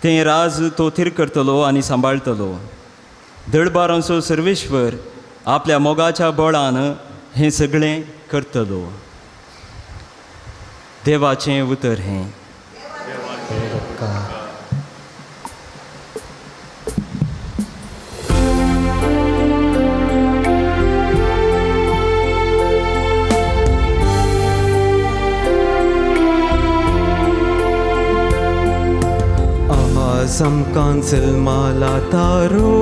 तें राज तो थीर करतलो आनी सांबाळटलो. दळबारांचो सर्वेश्वर आपल्या मोगाच्या बळान हें सगळें करतलो. देवाचें उतर हें. आमकां जल्माला तारो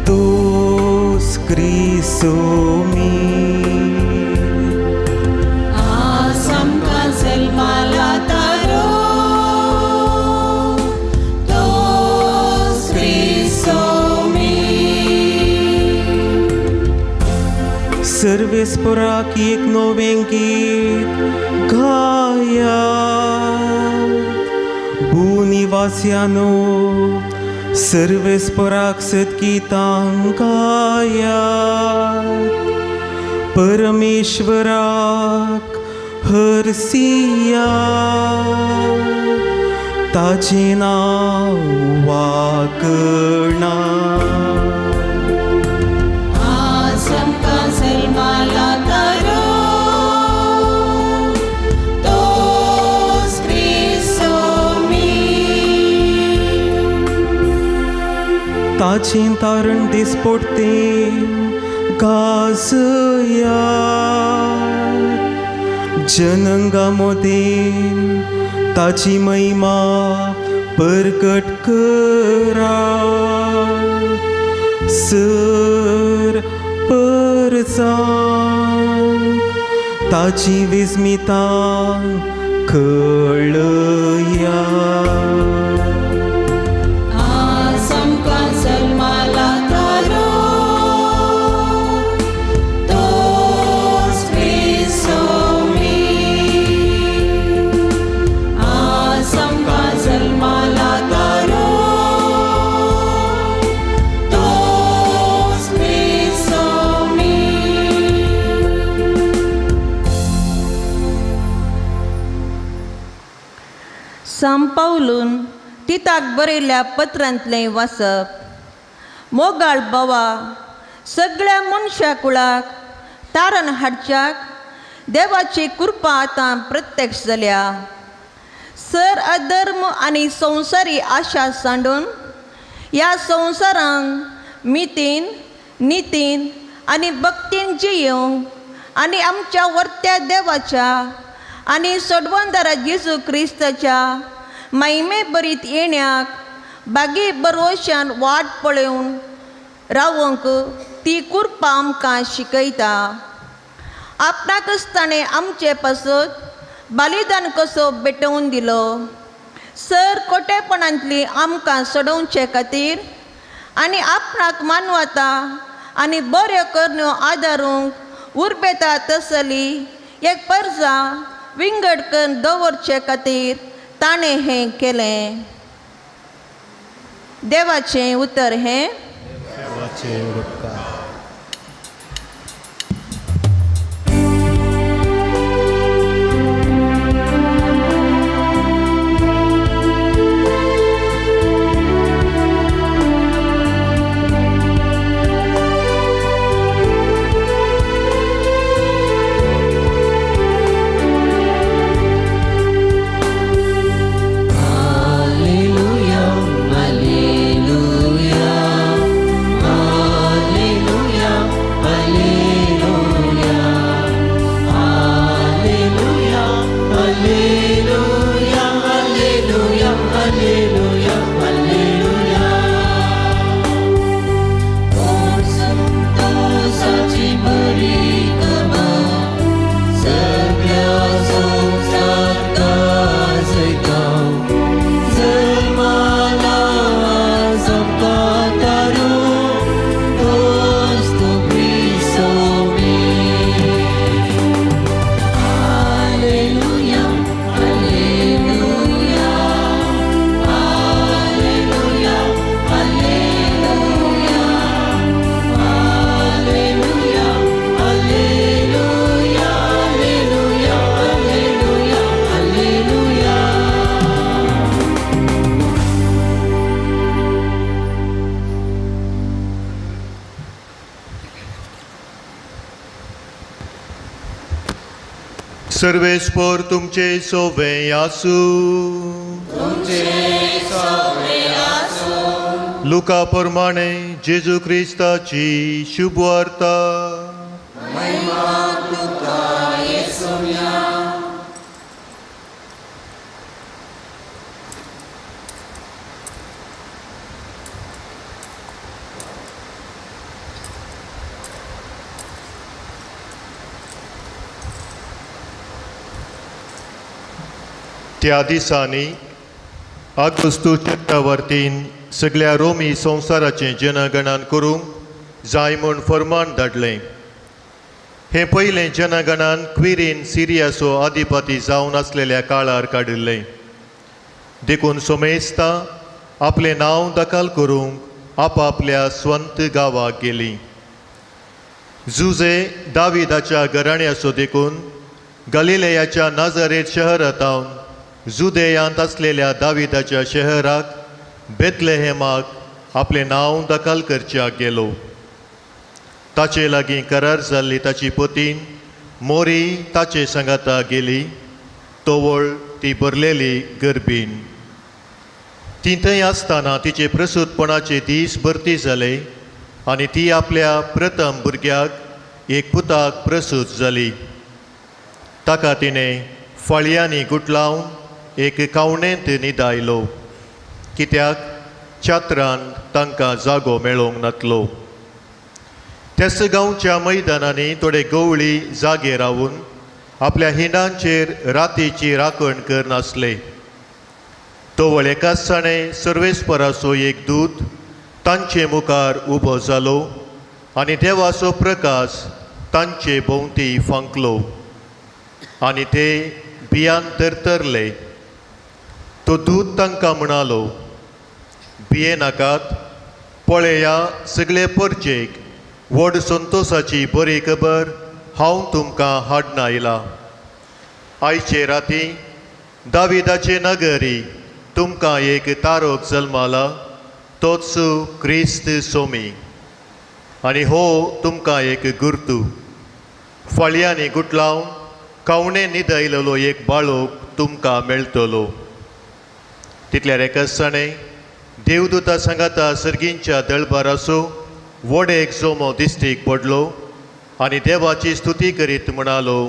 तोस क्रिसो मी. आमकां जल्माला तारो तोस क्रिसो मी. सर्वेस्पराक एक नवें गीत गाया भूनिवास्यानो सर्वेस्पराक सद्गीतां गाया परमेश्वराक हरसिया ताचें नांव वाकणा आमकां सल्मा लातारो तोच क्रिस्तो मी ताचें तारण दिसपडटें गाजया जनंगा मोदेन ताची महिमा परगट करा सर परजां ताची विस्मितां कळया आमकां सल्मा लातारो तोच क्रिस्तो मी आमकां सल्मा लातारो तोच क्रिस्तो मी सांपावलून तिताक बरयल्ल्या पत्रांतलें वाचप मोगाळ बोवा सगळ्या मनशा कुळाक तारण हाडच्याक देवाची कृपा आतां प्रत्यक्ष जाल्या सर अधर्म आनी संवसारी आशा सांडून ह्या संवसारांत मितीन नितीन आनी भक्तीन जियोंक आनी आमच्या वर्त्या देवाच्या आनी सोडवणदारा जेजू क्रिस्ताच्या महिमे बरीत येण्याक बागी बरोशान वाट पळोवन रावंक ती कृपा आमकां शिकयता आपणाकच ताणें आमचे पासत बलिदान कसो भेटोवन दिलो सर खोटेपणांतली आमकां सोडोवचे खातीर आनी आपणाक मानवता आनी बऱ्यो करण्यो आदारूंक उर्बेता तसली एक पर्जा विंगड करून दवरचे खातीर ताणें हें केलें देवाचें उतर हें सर्वेस्पर तुमचे सोवे आसू लुका प्रमाणे जेजू क्रिस्ताची शुभ वार्ता त्या दिसांनी आगोस्तू चक्रवर्तीन सगळ्या रोमी संवसाराचें जनगणन करूंक जाय म्हूण फर्मान धाडलें हे पयलें जनगणान क्विरीन सिरियाचो अधिपती जावन आसलेल्या काळार काडिल्लें. देखून सोमेस्तां आपलें नांव दखल करूंक आपापल्या स्वंत गांवाक गेलीं. जुजे दाविदाच्या घराण्याचो देखून गलिलेयाच्या नाझारेत शहरांतावन जुदेयांत आसलेल्या दाविदाच्या शहराक बेतलेहेमाक आपलें नांव दखल करच्याक गेलो. ताचे लागीं करार जाल्ली ताची पतीन मोरी ताचे सांगाता गेली, तोवळ ती भरलेली गर्भीन. ती थंय आसतना तिचे प्रसूतपणाचे दीस भरती जाले आनी ती आपल्या प्रथम भुरग्याक एक पुताक प्रसूत जाली. ताका तिणें फळयांनी गुटलावन एक कावणेंत न्हिदायलो, कित्याक चात्रान तांकां जागो मेळोंक नासलो. त्याच गांवच्या मैदानांनी थोडे गवळी जागे रावून आपल्या हिंडांचेर रातीची राखण करनासले. तोवळ एकाच साणें सर्वेस्पराचो एक दूत तांचे मुखार उबो जालो आनी देवाचो प्रकाश तांचे भोंवती फांकलो आनी ते भियान तरतरले. तो दूत तांकां म्हणालो, भिये नाकात, पळया सगळे परचेक व्हड संतोशाची बरी खबर हांव तुमकां हाडून आयला. आयचे राती दाविदाचे नगरी तुमकां एक तारोक जल्माला, तोच क्रिस्त सोमी. आनी हो तुमकां एक गुर्तू. फळयांनी गुटलावन कावणे न्हिदयलेलो एक बाळोक तुमकां मेळटलो. तितल्यार एकाच साणें देवदूता सांगाता सर्गींच्या दळबाराचो व्हड एक जोमो दिश्टीक पडलो आनी देवाची स्तुती करीत म्हणालो,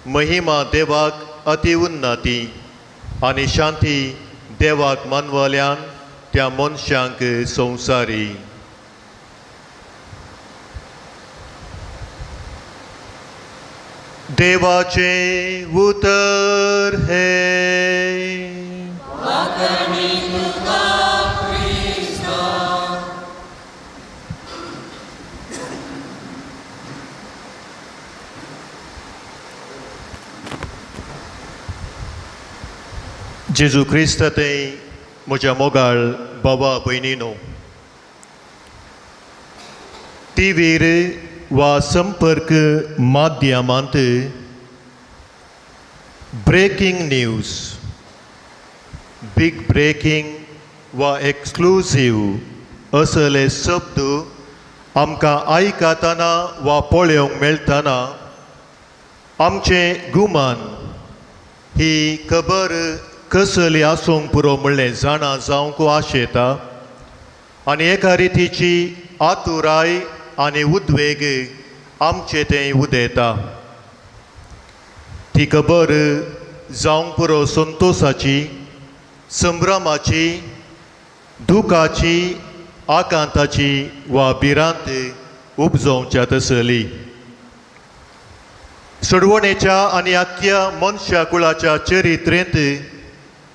महिमा देवाक अति उन्नती आनी शांती देवाक मानवाल्यान त्या मनशांक संवसारी. देवाचे उतर हे जेजू क्रिस्तांतय म्हज्या मोगाळ भावा भयणीनो, टीव्हीर वा संपर्क माध्यमांत ब्रेकिंग न्यूज, बिग ब्रेकिंग वा एक्सक्लुझीव असले शब्द आमकां आयकतना वा पळोवंक मेळटना आमचें गुमान ही खबर कसली आसूंक पुरो म्हणलें जाणा जावंक आशेता आनी एका रितीची आतुराय आनी उद्वेग आमचे तें उदेता. ती खबर जावंक पुरो संतोशाची, संभ्रमाची, दुखाची, आकांताची वा भिरांत उपजोवच्या तसली. सोडवणेच्या आनी आख्या मनशा कुळाच्या चरित्रेंत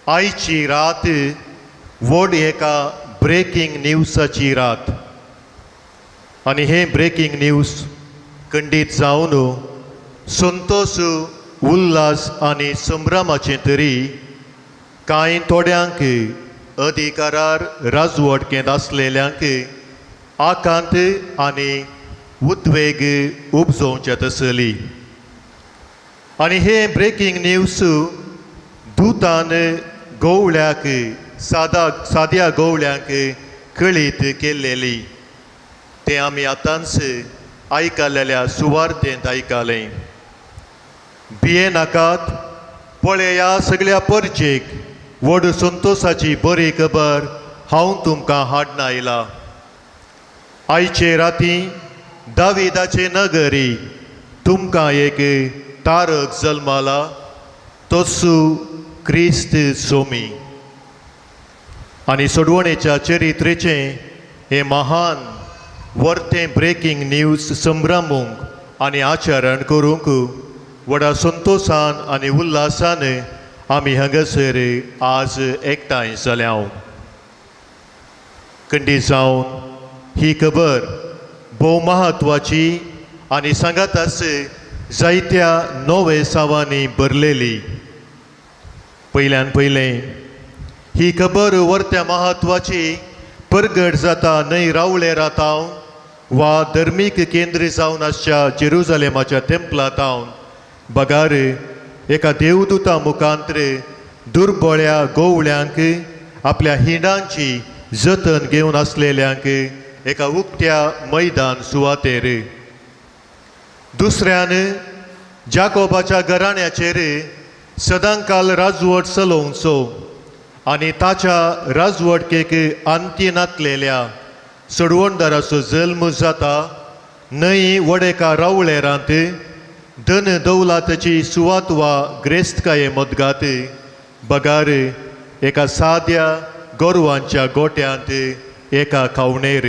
आयची रात व्हड एका ब्रेकिंग न्यूजाची रात. आनी हे ब्रेकिंग न्यूज खंडीत जावन संतोश, उल्हास आनी संभ्रमाचे तरी कांय थोड्यांक अधिकारार राजवटकेंत आसलेल्यांक आकांत आनी उद्वेग उपजोवचे तसली. आनी हे ब्रेकिंग न्यूज दुतान गवळ्याक साद्या गवळ्यांक कळीत केल्लेली. ते आमी आतांच आयकलेल्या सुवार्तेंत आयकलें. भिये नाकात, पळया सगळ्या परचेक व्हड संतोशाची बरी खबर हांव तुमकां हाडून आयला. आयचे राती दाविदाचे नगरी तुमकां एक तारक जल्माला, तोच क्रिस्त सोमी. आनी सोडवणेच्या चरित्रेचें हे महान वर्तें ब्रेकिंग न्यूज संभ्रमूंक आनी आचरण करूंक व्हडा संतोशान आनी उल्हासान आमी हांगासर आज एकठांय जाल्या. खंडी जावन ही खबर भोव महत्वाची आनी सांगातास जायत्या नवे सावांनी भरलेली. पयल्यान पयलें ही खबर वर्त्या महत्वाची परगट जाता न्हय रावळे रातावन वा धर्मीक केंद्र जावन आसच्या जेरुजालेमाच्या टेंपलांतावन बगार एका देवदूता मुखांत्र दुर्बळ्या गोवळ्यांक आपल्या हिंडांची जतन घेवन आसलेल्यांक एका उक्त्या मैदान सुवातेर. दुसऱ्यान जाकोबाच्या घराण्याचेर सदांकाल राजवट चलोवचो आनी ताच्या राजवटकेक अंती नातलेल्या सडवणदाराचो जल्म जाता न्हय वडेका रावळेरांत धन दौलाताची सुवात वा ग्रेस्तकाये मदगात बगार एका साद्या गोरवांच्या गोट्यांत एका खावणेर.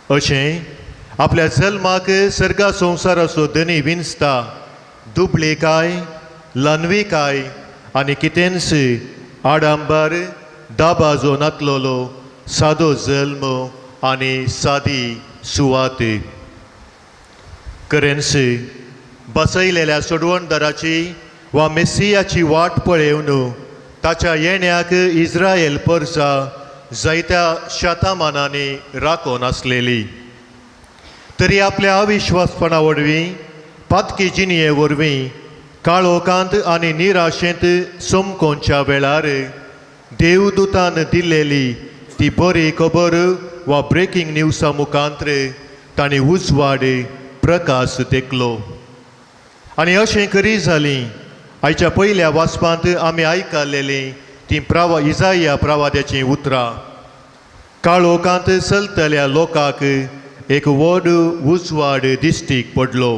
अशें आपल्या जल्माक सर्गा संवसाराचो धनी विंचता दुबळेकाय लानवीकाय आनी कितेंस आडांबर दाबाजो नातलोलो सादो जल्म आनी सादी सुवात. खरेंच बसयलेल्या सोडवणदाराची वा मेस्सियाची वाट पळेवन ताच्या येण्याक इस्रायल परजा जायत्या शतमानांनी राखून आसलेली. तरी आपल्या अविश्वासपणा वरवीं पातकी जिणये वरवीं काळोखांत आनी निराशेंत सोमकोवच्या वेळार देवदूतान दिल्लेली ती बरी खबर वा ब्रेकिंग न्यूजा मुखांत्र ताणें उजवाड प्रकाश देखलो. आनी अशें खरी जाली. आयच्या पयल्या वाचपांत आमी आयकलेलीं ती इसाया प्रवाद्याचीं उतरां. काळोखांत चलतल्या लोकांक एक व्हड उजवाड दिश्टीक पडलो.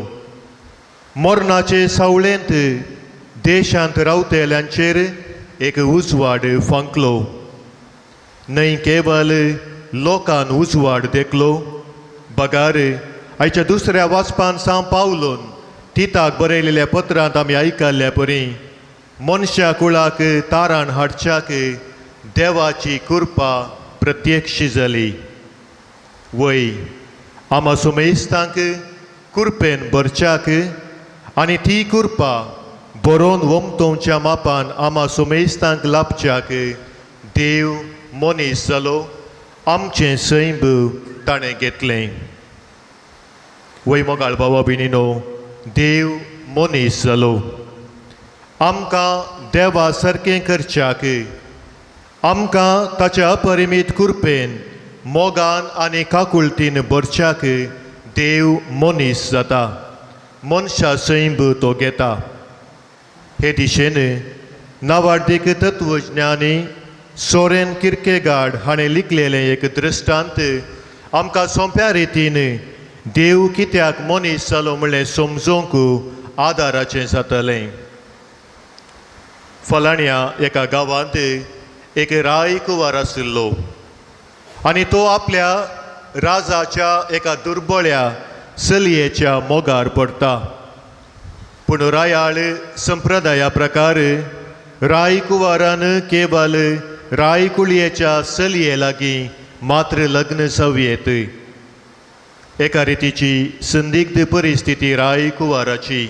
मरणाचे सावळेंत देशांत रावतेल्यांचेर एक उजवाड फांकलो. न्हय केवळ लोकांन उजवाड देखलो बगार आयच्या दुसऱ्या वाचपान सावन पावलोन तिताक बरयलेल्या पत्रांत आमी आयकल्ल्या परी मनशा कुळाक तारण हाडच्याक देवाची कृपा प्रत्यक्ष जाली. वय आमा सुमेस्तांक कृपेन भरच्याक आनी ती कृपा बरोवन वमतोवच्या मापान आमा सुमेस्तांक लाभच्याक देव मनीस जालो. आमचें सैम ताणें घेतलें. वय मोगाळ भावा भयणीनो, देव मनीस जालो. आमकां देवा सारकें करच्याक आमकां ताच्या अपरिमीत कृपेन मोगान आनी काकुळटीन भरच्याक देव मनीस जाता. मनशा सैम तो घेता. हे दिशेन नावाडीक तत्वज्ञानी सोरेन किर्केगार्ड हाणें लिखलेलें एक दृश्टांत आमकां सोंप्या रितीन देव कित्याक मनीस जालो म्हणलें समजूंक आदाराचें जातलें. फलाण्या एका गांवांत एक रायकुंवार आशिल्लो आनी तो आपल्या राजाच्या एका दुर्बळ्या चलयेच्या मोगार पडटा. पूण रायाळ संप्रदाया प्रकार रायकुंवारान केवळ रायकुळयेच्या चलये लागीं मात्र लग्न जावयेत. एका रितीची संदिग्ध परिस्थिती रायकुंवाराची.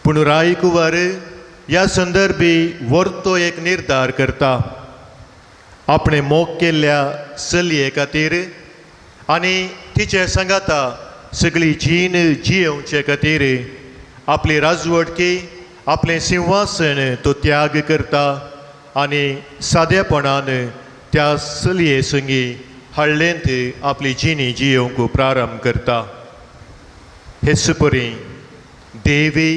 पूण रायकुंवार ह्या संदर्भी वर्तो एक निर्धार करता. आपणे मोग केल्ल्या चलये खातीर आनी तिचे सांगाता सगळी जीण जियेवचे खातीर आपली राजवटकी आपलें सिंहासन तो त्याग करता आनी सादेपणान त्या चलये संगी हळ्ळेंत आपली जिणी जियोवंक प्रारंभ करता. हेच परी देवी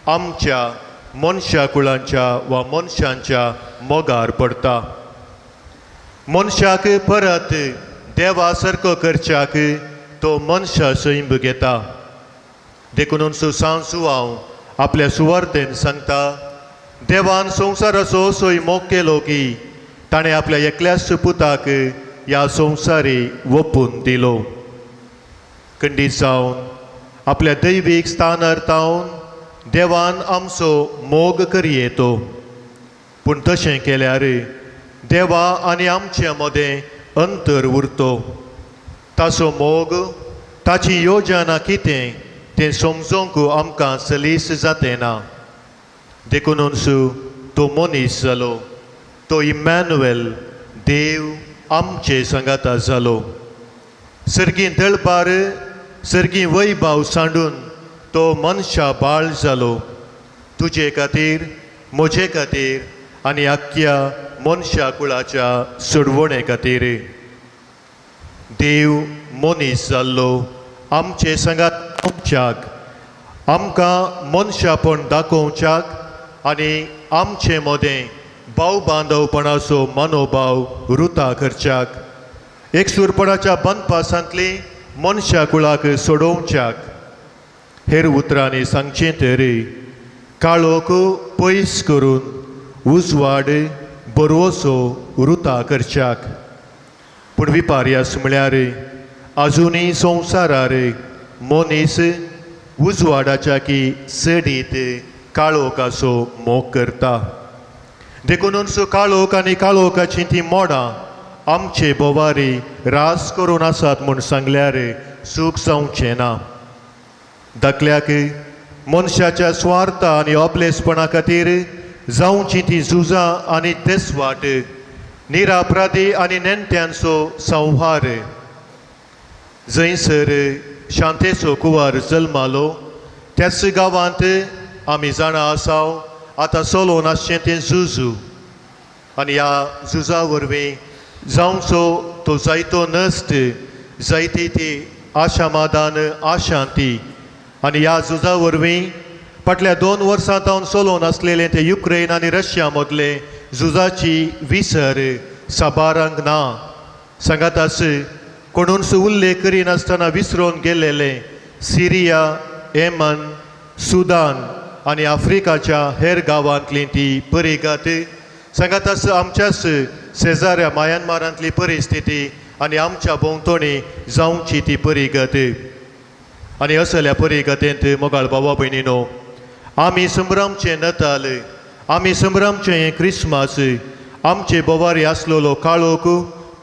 आमच्या मनशा कुळांच्या वा मनशांच्या मोगार पडटा. मनशाक परत देवा सारको करच्याक तो मनशा सैम घेता. देखून सांगू हांव आपल्या सुवार्थेन सांगता, देवान संवसाराचो असोय मोग केलो की ताणें आपल्या एकल्याच पुताक ह्या संवसारी ओपून दिलो. खंडीत जावन आपल्या दैवीक स्थानार तावन देवान आमचो मोग करी येतो. पूण तशें केल्यार देवा आनी आमचे मदें अंतर उरतो. ताचो मोग ताची योजना कितें तें समजोंक आमकां सलीस जातें ना. देखूनच तो मनीस जालो, तो इमॅन्युएल, देव आमचे संगाता जालो. सर्गी दळबार, सर्गी वैभव सांडून तो मनशा बाळ जालो. तुजे खातीर, म्हजे खातीर आनी आख्या मनशा कुळाच्या सोडवणे खातीर. देव मनीस जाल्लो आमचे संगात आमकां मनशापण दाखोवच्याक आनी आमचे मोदें भाव बांदवपणाचो मनोभाव वृता करच्याक, एकसुरपणाच्या बंदपासांतली मनशा कुळाक सोडोवच्याक. हेर उतरांनी सांगचें तर काळोख पयस करून उजवाड बरवसो वृता करच्याक. पूण विपर्यास म्हळ्यार आजुनी संवसारार मनीस उजवाडाच्या की सडीत काळोखाचो मोग करता. देखूनच काळोख आनी काळोखाची ती मोडां आमचे बोवारी रास करून आसात म्हूण सांगल्यार सूख जावचें ना. धाकल्याक मनशाच्या स्वार्थ आनी ओपलेसपणा खातीर जावची ती झुजां आनी देसवाट, निरापराधी आनी नेण्ट्यांचो संहार. जंयसर शांतेचो कुंवार जल्मालो त्याच गांवांत आमी जाणा आसाव आतां चलोवन आसचें तें झुजू. आनी ह्या झुजा वरवीं जावचो तो जायतो नश्ट, जायती ती आशामादान आशांती. आनी ह्या झुजा वरवीं फाटल्या 2 वर्सां जावन चलोवन आसलेलें तें युक्रेन आनी रशिया मदले झुजाची विसर साबारांक ना. सांगातास कोणूच उल्लेख करिनासतना विसरोवन गेलेले सिरिया, येमन, सुदान आनी आफ्रिकाच्या हेर गांवांतली ती परिघात. सांगातास आमच्याच शेजाऱ्या म्यानमारांतली परिस्थिती आनी आमच्या भोंवतणी जावची ती परिघात. आनी असल्या परिघातेंत मोगाळ भावा भयणीनो, आमी संभ्रमचें नताल, आमी संभ्रमचें क्रिस्मस, आमचे बोवारी आसलेलो काळोख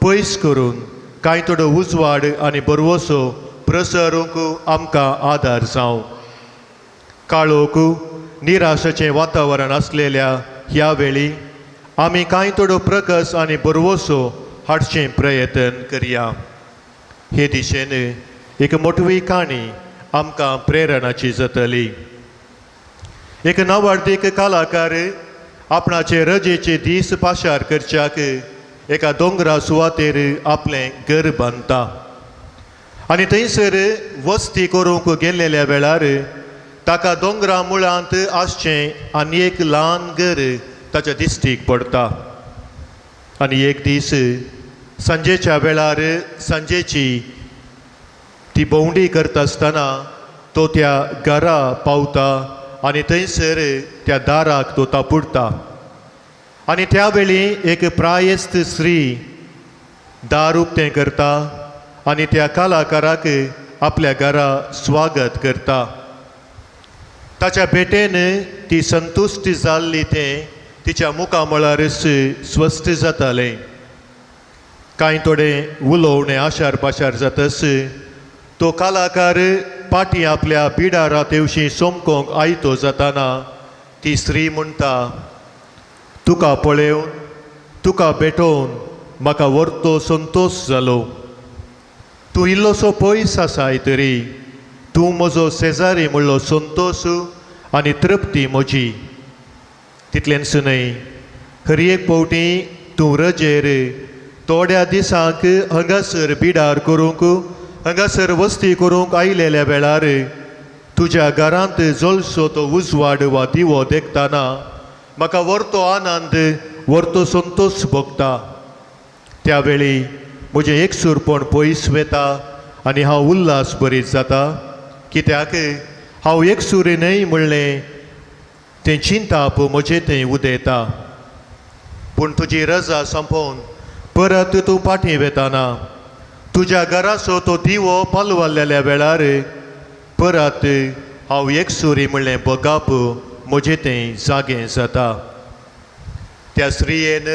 पयस करून कांय थोडो उजवाड आनी बरवसो प्रसरूंक आमकां आदार जावं. काळोख निराशेचें वातावरण आसलेल्या ह्या वेळी आमी कांय थोडो प्रकाश आनी बरवसो हाडचें प्रयत्न करया. हे दिशेन एक मोटवी काणी आमकां प्रेरणाची जातली. एक नवार्थीक कलाकार आपणाचे रजेचे दीस पाशार करच्याक एका दोंगरा सुवातेर आपलें घर बांदता. आनी थंयसर वस्ती करूंक गेल्लेल्या वेळार ताका दोंगरा मुळांत आसचें आनी एक ल्हान घर ताच्या दिश्टीक पडटा. आनी एक दीस सांजेच्या वेळार सांजेची ती भोंवडी करता आसतना तो त्या घरा पावता आनी थंयसर त्या दाराक तो तापुडटा. आनी त्या वेळी एक प्रायस्त स्त्री दार उक्तें करता आनी त्या कलाकाराक आपल्या घरा स्वागत करता. ताच्या भेटेन ती संतुश्ट जाल्ली तें तिच्या मुखामळारच स्वस्थ जातालें. कांय थोडें उलोवणें आशार पाशार जातस तो कलाकार पाटी आपल्या बिडारा तेवशी सोमकोंक आयतो जाताना ती स्त्री म्हणटा, तुका पळयोवन, तुका भेटोवन म्हाका व्हरतो संतोश जालो. तूं इल्लोसो पयस आसाय तरी तूं म्हजो शेजारी म्हणलो संतोश आनी तृप्ती म्हजी. तितलेंच न्हय, खरी एक फावटी तूं रजेर थोड्या दिसांक हांगासर बिडार करूंक, हांगासर वस्ती करूंक आयलेल्या वेळार तुज्या घरांत जळसो तो उजवाड वा दिवो देखताना म्हाका व्हरतो आनंद, व्हरतो संतोश भोगता. त्या वेळी म्हजें एकसूरपण पयस वेता आनी हांव उल्हास भरीत जाता. कित्याक हांव एकसूर न्हय म्हणलें तें चिंताप म्हजें तें उदेता. पूण तुजी रजा संपोवन परत तूं फाटीं वेताना तुज्या घराचो तो दिवो पालवाल्लेल्या वेळार परत हांव एकसुरी म्हणलें बगाप म्हजें तें जागें जाता. त्या स्त्रियेन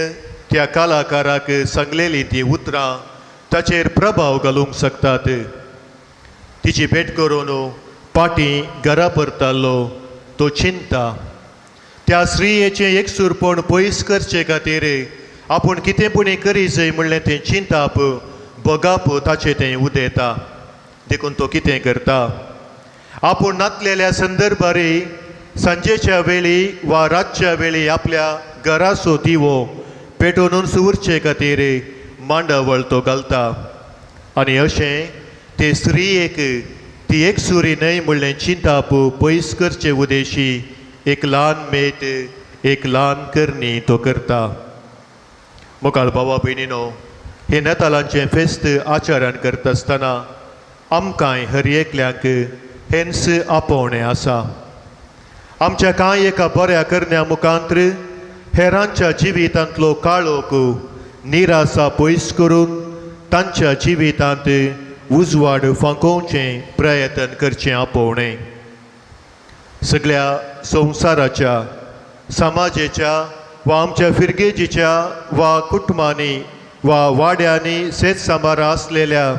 त्या कलाकाराक सांगलेलीं तीं उतरां ताचेर प्रभाव घालूंक शकतात. तिची भेट करून पाटी घरा परतालो तो चिंता त्या स्त्रियेचें एकसूरपण पयस करचे खातीर आपूण कितें पुणी करी जाय म्हणलें तें चिंताप बगाप ताचें तें उदेता देखून तो कितें करता आपूण नातलेल्या संदर्भारी सांजेच्या वेळी वा रातच्या वेळी आपल्या घराचो दिवो पेटोवन उरचे खातीर मांडावळ तो घालता आनी अशें ते स्त्रियेक ती एकसुरी न्हय म्हणलें चिंताप पयस करचे उदेशी एक ल्हान मेत एक ल्हान करणी तो करता मोकाळ भावा भयणीनो हे नेतालांचें फेस्त आचरण करता आसतना आमकांय हर एकल्यांक हेंस आपोवणें आसा आमच्या कांय एका बऱ्या करण्या मुखांत्र हेरांच्या जिवितांतलो काळोख निराशा पयस करून तांच्या जिवितांत उजवाड फांकोवचें प्रयत्न करचें आपोवणें सगळ्या संवसाराच्या समाजाच्या वा आमच्या फिरगेजीच्या वा कुटुंबांनी वा वाड्यांनी शेत सांबारा आसलेल्या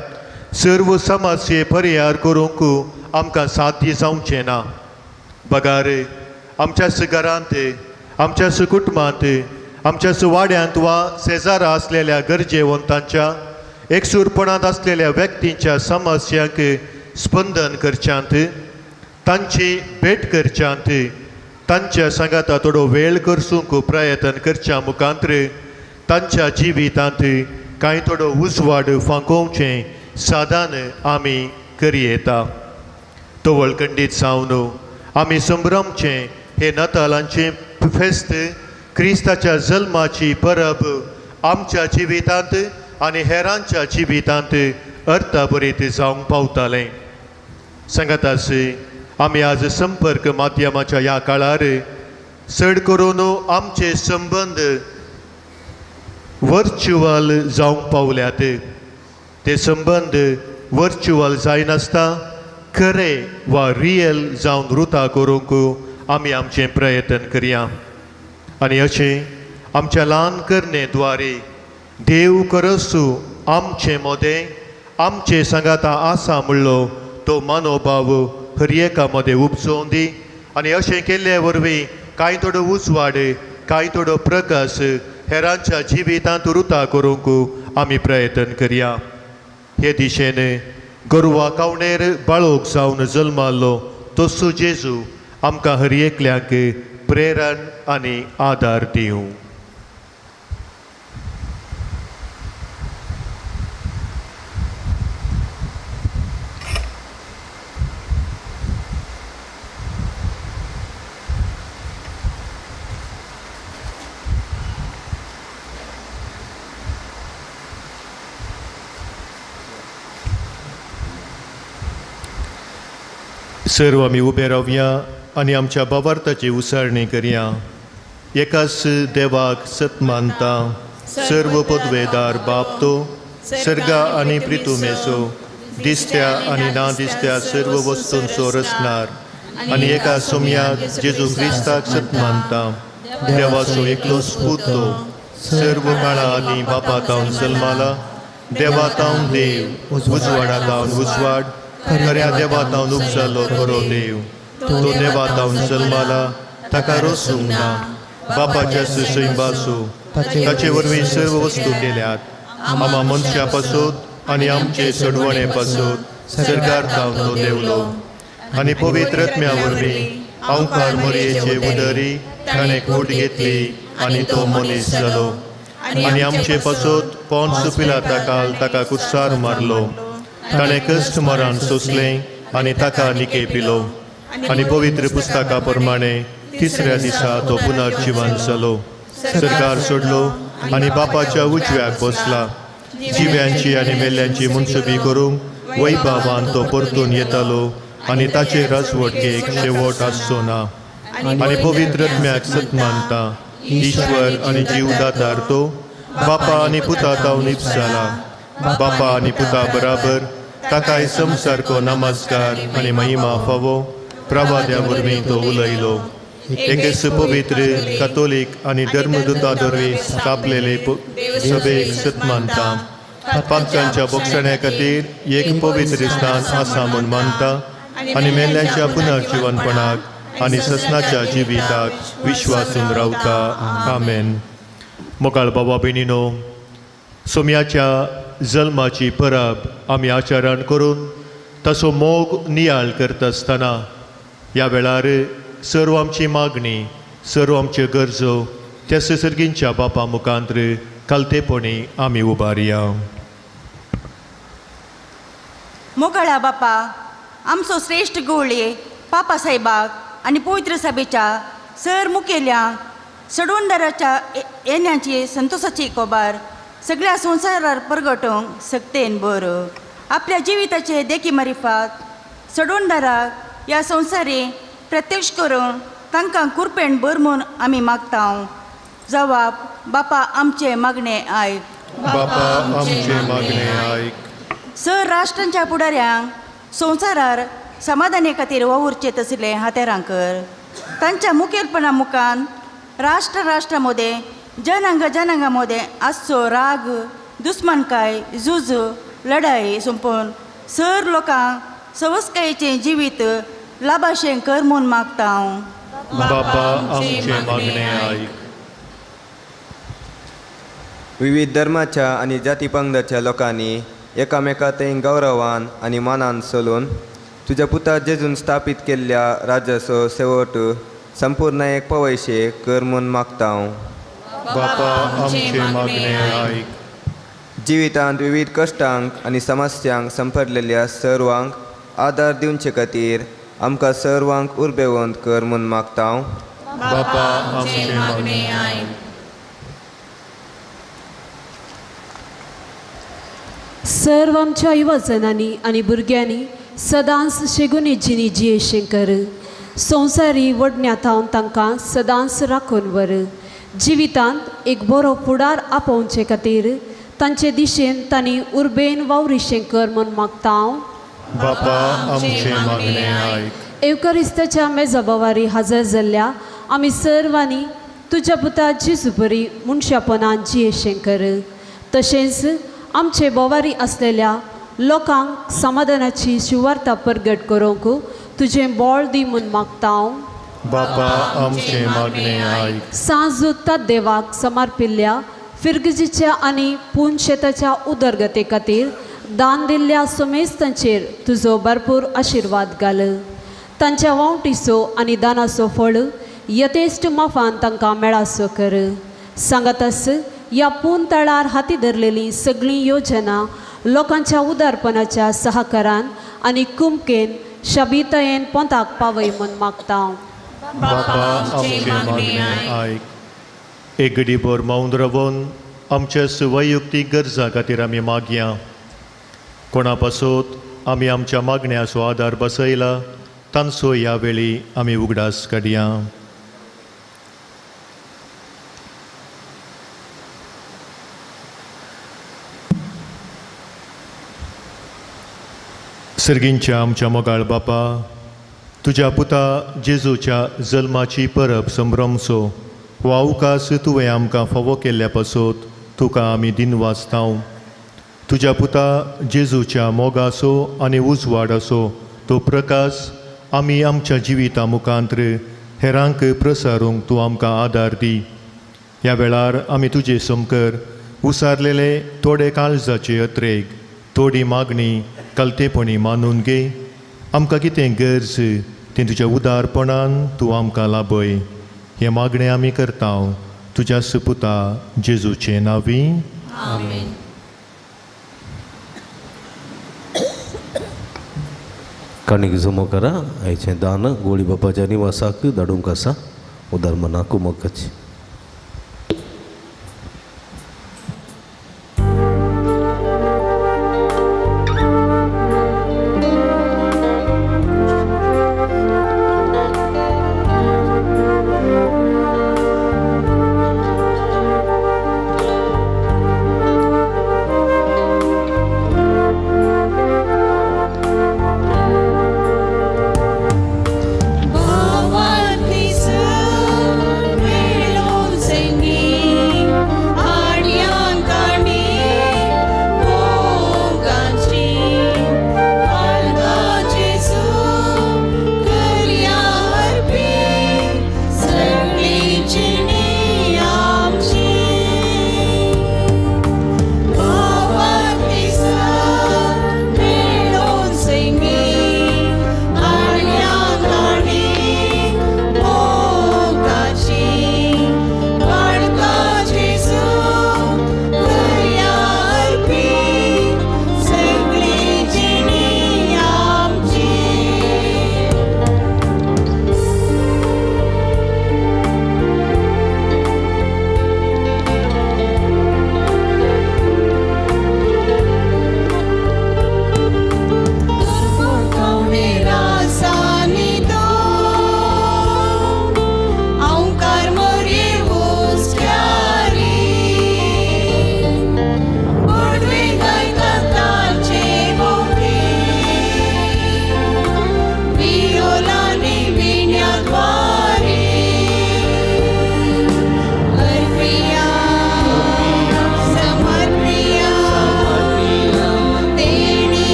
सर्व समस्ये परिहार करूंक आमकां साध्य जावचें ना बगार आमच्याच घरांत आमच्याच कुटुंबांत आमच्याच वाड्यांत वा शेजारा असलेल्या गरजेवंतांच्या एकसूरपणांत असलेल्या व्यक्तींच्या समस्यांक स्पंदन करच्यांत तांची भेट करच्यांत तांच्या सांगाता थोडो वेळ करसूंक प्रयत्न करच्या मुखांत्र तांच्या जिवितांत कांय थोडो उजवाड फांकोवचें साधन आमी करी येता तो वळखंडीत जावन आमी संभ्रमचें हे नातालांचें फेस्त क्रिस्ताच्या जल्माची परब आमच्या जिवितांत आनी हेरांच्या जिवितांत अर्थभरीत जावंक पावतालें सांगातास आमी आज संपर्क माध्यमाच्या ह्या काळार चड करून आमचे संबंद वर्च्युअल जावंक पावल्यात ते संबंद वर्च्युअल जायनासता खरे वा रियल जावन रुता करूंक आमी आमचे प्रयत्न करया आनी अशें आमच्या ल्हान करणे देव करसू आमचे मोदें आमचे सांगाता आसा म्हणलो तो मनोभाव हर एका मदें उपसोवन दी आनी अशें केल्ले वरवीं कांय थोडो उजवाड कांय थोडो प्रकाश हेरांच्या जिवितांत रुता करूंक आमी प्रयत्न करया हे दिशेन गोरवा कावणेर बाळोक जावन जल्मालो तसो जेजू आमकां हर एकल्यांक प्रेरण आनी आदार दिवं सर्व आमी उबे रावया आनी आमच्या भावार्थाची उसळणी करया एकाच देवाक सत मानता सर्व पदवेदार बाप तो सर्गा आनी प्रितुमेचो दिसत्या आनी ना दिसत्या सर्व वस्तूंचो रचणार आनी एका सोम्याक जेजू क्रिस्ताक सत मानता देवाचो एकलोच पूत तो सर्व काळा आनी बापा तावन जल्माला देवा तावन देव उजवाडा तावन उजवाड खऱ्या देवा तावन उपसलो खरो देव तो देवा तावन जल्माला ताका रोसूंक ना बापाच्या सैंबासू ताचे वरवीं सर्व वस्तू केल्यात आमा मनशा पासून आनी आमचे सडवणे पासून सरकार तावन तो देवलो आनी पवित्र आत्म्या वरवीं अवकार मरयेचे उदरी ताणें खोट घेतली आनी तो मनीस जालो आनी आमचे पासून पोंस पिलाताकाल ताका कुर्सार मारलो ताणें कश्ट मरण सोंसलें आनी ताका निके पिलो आनी पवित्र पुस्तका प्रमाणे तिसऱ्या दिसा तो पुनर्जिवन जालो सरकार सोडलो आनी बापाच्या उजव्याक बसला जिव्यांची आनी मेल्ल्यांची मुनसुबी करूंक वैभवान तो परतून येतालो आनी ताचे राजवटकेक शेवट आसचो ना आनी पवित्र आत्म्याक सत मानता ईश्वर आनी जीवदातार तो बापा आनी पुता तावन इप्साला बापा आनी पुता बराबर ताकाय समसारको नमस्कार आनी महिमा फावो प्रवाद्या वरवीं तो उलयलो एकेच पवित्र कातोलीक आनी धर्मदुता दरवेळी स्थापलेले सभेक सत मानता पापकांच्या बोक्षण्या खातीर एक पवित्र स्थान आसा म्हूण मानता आनी मेल्यांच्या पुनर्जिवनपणाक आनी ससनाच्या जिविताक विश्वासून रावता आमेन. मोगाळ बाबा भयणीनो, सोम्याच्या जल्माची परब आमी आचरण करून ताचो मोग नियाळ करता आसतना ह्या वेळार सर्व आमची मागणी, सर्व आमच्यो गरजो त्या सर्गींच्या बापा मुखांत्र कलतेपणी आमी उबारया. मोगाळा बापा, आमचो श्रेश्ठ गोळये पापा साहेबाक आनी पवित्र सभेच्या सर मुखेल्यांक सडवणदाराच्या येण्याची संतोषाची खबर सगळ्या संवसारार परगटोवंक सक्तेन बरो. आपल्या जिविताचे देखी मारिफात सडवणदाराक ह्या संवसारी प्रत्यक्ष करून तांकां कुरपेण बर म्हूण आमी मागता. जवाब बापा आमचे मागणे आयक. बापा आमचे मागणे आयक. सर राष्ट्रांच्या फुडाऱ्यांक संवसारार समाधाने खातीर वावुरचे तसले हातेरां कर. तांच्या मुखेलपणा मुखान राष्ट्रामध्ये जनांगामध्ये आसचो राग, दुस्मानकाय, झूज, लढाई संपोवन सर लोकांक सवस्कायेचें जिवीत लाभाशें कर म्हूण मागता. बापा आमचे मागणे आयक. विविध धर्माच्या आणि जाती पंगडाच्या लोकांनी एकामेकांतय गौरवान आणि मानान चलून तुज्या पुता जेजून स्थापीत केल्ल्या राज्याचो शेवट संपूर्ण एक पवयशे कर म्हूण मागता. बापा आमचे मागणे आयक. जिवितांत विविध कश्टांक आनी समस्यांक संपडलेल्या सर्वांक आदार दिवचे खातीर आमकां सर्वांक उर्बेवंत कर म्हूण मागता. बापा आमचे मागणे आयक. सर्व आमच्या युवजनांनी आनी भुरग्यांनी सदांच शेगुनी जिनी जियेशें कर. संवसारी वडण्यातावन तांकां सदांच राखून व्हर. जिवितांत एक बरो फुडार आपोवचे खातीर तांचे दिशेन तांणी उर्बेन वावरिशें कर म्हूण मागता. बापा आमचे मागणे आयक. एवकारिस्ताच्या मेजबावारी हजर जाल्ल्या आमी सर्वांनी तुज्या पुता जेजू बरी मनशापणान जियेशें कर. तशेंच आमचे बोवारी असलेल्या लोकांक समाधानाची सुवार्ता परगट करूंक तुजें बोळ दी म्हूण मागता. बापा आमचे मागणे आयक. सांजुत्ता देवाक समर्पिल्ल्या फिरगजीच्या आनी पून शेताच्या उदरगते खातीर दान दिल्ल्या सोमेस्तांचेर तुजो भरपूर आशिर्वाद घाल. तांच्या वावटीचो आनी दानाचो फळ यथेश्ट माफान तांकां मेळासो कर. सांगातस ह्या पून तळार हाती धरलेली सगळीं योजना लोकांच्या उदारपणाच्या सहकारान आनी कुमकेन शबितायेन पोंताक पावय म्हूण मागता. बापा आमचे मागणे आयक. एक घडीभर मौन रावन आमच्या वैयक्तीक गरजा खातीर आमी मागया. कोणा पासत आमी आमच्या मागण्याचो आदार बसयला तांचो ह्या वेळी आमी उगडास काडया. सर्गींच्या आमच्या मोगाळ बापा, तुज्या पुता जेजूच्या जल्माची परब संभ्रमचो हो अवकाश तुवें आमकां फावो केल्ल्या पासत तुका आमी दिनवाजता. तुज्या पुता जेजूच्या मोगाचो आनी उजवाडाचो तो प्रकाश आमी आमच्या जिविता मुखांत्र हेरांक प्रसारूंक तूं आमकां आदार दी. ह्या वेळार आमी तुजे समकर उसारलेले थोडे काळजाचे अत्रेक थोडी मागणी कलतेपणी मानून घे. आमकां कितें गरज तें तुज्या उदारपणान तूं आमकां लाभय. हे मागणें आमी करता तुज्या सुपुता जेजूचे नांवी. आमेन. कणीक जमो करा. आयचें दान गोळी बापाच्या निवासाक धाडूंक आसा. उदार मनाक उमोगची. भावार्थी सण मेळो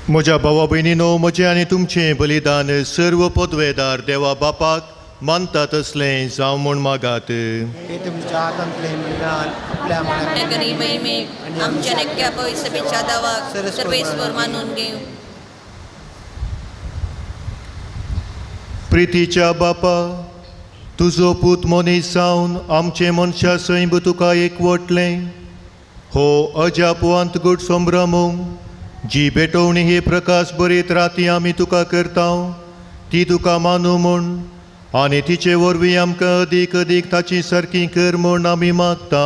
म्हज्या भावा भयणीनो, म्हजें आनी तुमचें बलिदान सर्व पदवेदार देवा बापाक मानता तसलें जावं म्हूण मागात. नगरी महिमेक आमच्या नक्क्या पवित्रसभेच्या दावाक सर्वेश्वर मानून घेऊ. प्रितीच्या बापा, तुजो पूत मनीस जावन आमचे मनशा सैब तुका एकवटलें. हो अजापवंत गूढ संभ्रमूंक जी भेटवणी हे प्रकाश बरीत राती आमी तुका करता, ती तुका मानू म्हूण आनी तिचे वरवीं आमकां अदीक अदीक ताची सारकी कर म्हूण आमी मागता.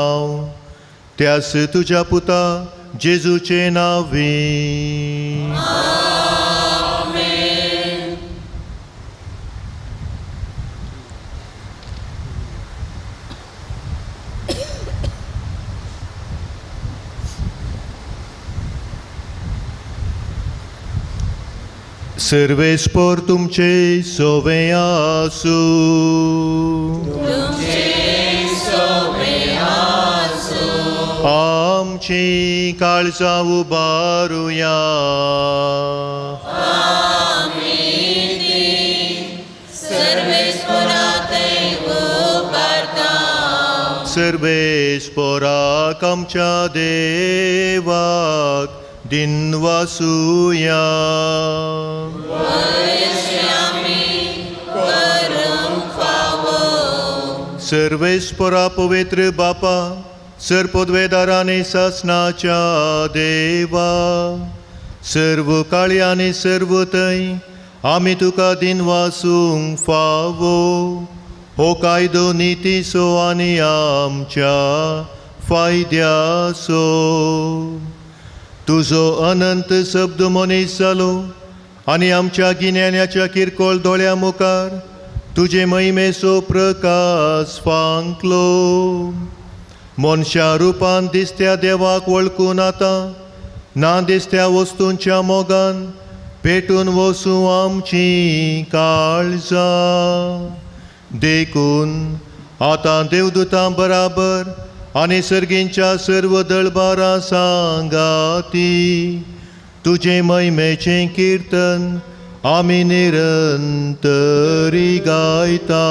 त्यास तुज्या पुता जेजूचे नांवी. सर्वेस्पर तुमचे सोवे आसू. आमची काळजां उबारुया. सर्वेस्पराक आमच्या देवाक दिनवासुया. सर्वेस्परा पवित्र बापा, सरपदवेदारांनी सासनाच्या देवा, सर्व काळी आनी सर्व थंय आमी तुका दिनवासूंक फावो. हो कायदो नितीसो आनी आमच्या फायद्याचो. तुजो अनंत शब्द मनीस जालो आनी आमच्या गिन्यान्याच्या किरकोळ दोळ्या मुखार तुजे महिमेचो प्रकाश फांकलो. मनशा रुपान दिसत्या देवाक वळखून आतां ना दिसत्या वस्तूंच्या मोगान पेटून वचूं आमची काळजां. देखून आतां देवदूतां बराबर आनी सर्गींच्या सर्व दळबारां सांगाती तुजे महिमेचें कीर्तन आमी निरंतरी गायता.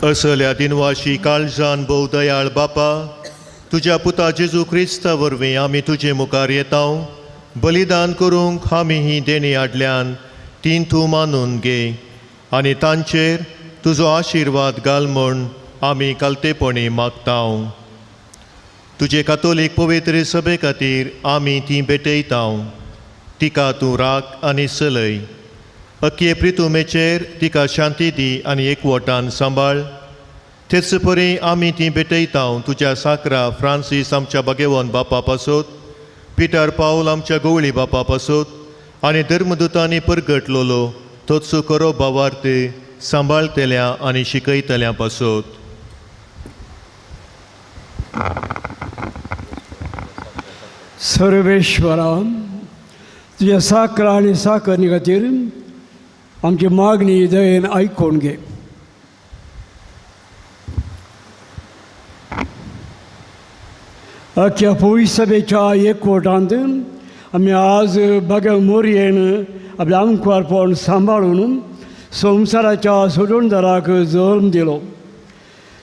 असल्या दिनवाशी काळजान भोव दयाळ बापा, तुज्या पुता जेजू क्रिस्ता वरवीं आमी तुजे मुखार येता. बलिदान करूंक आमी ही देणी हाडल्यान तीन तूं मानून घे आनी तांचेर तुजो आशिर्वाद घाल म्हूण आमी कालतेपणी मागता. तुजे कातोलीक पवित्र सभे खातीर आमी ती भेटयता. तिका तूं राख आनी चलय. अख्खे प्रितुमेचेर तिका शांती दी आनी एकवटान सांबाळ. तेच परी आमी ती भेटयता तुज्या साकरा फ्रांसीस आमच्या बागेवन बापा पासत, पिटर पावल आमच्या गवळी बापा पासत आनी धर्मदुतांनी परगटलोलो तोच खरो भावार्थ सांबाळतल्या आनी शिकयतल्या पासत. सर्वेश्वरा, तुझ्या साकरा आनी साकरणी खातीर आमची मागणी दयेन आयकून घे. अख्ख्या पवित्र सभेच्या एकवटांत आमी आज भगव मोरयेन आपल्या आमकारपण सांबाळून संवसाराच्या सोडूणदाराक जल्म दिलो.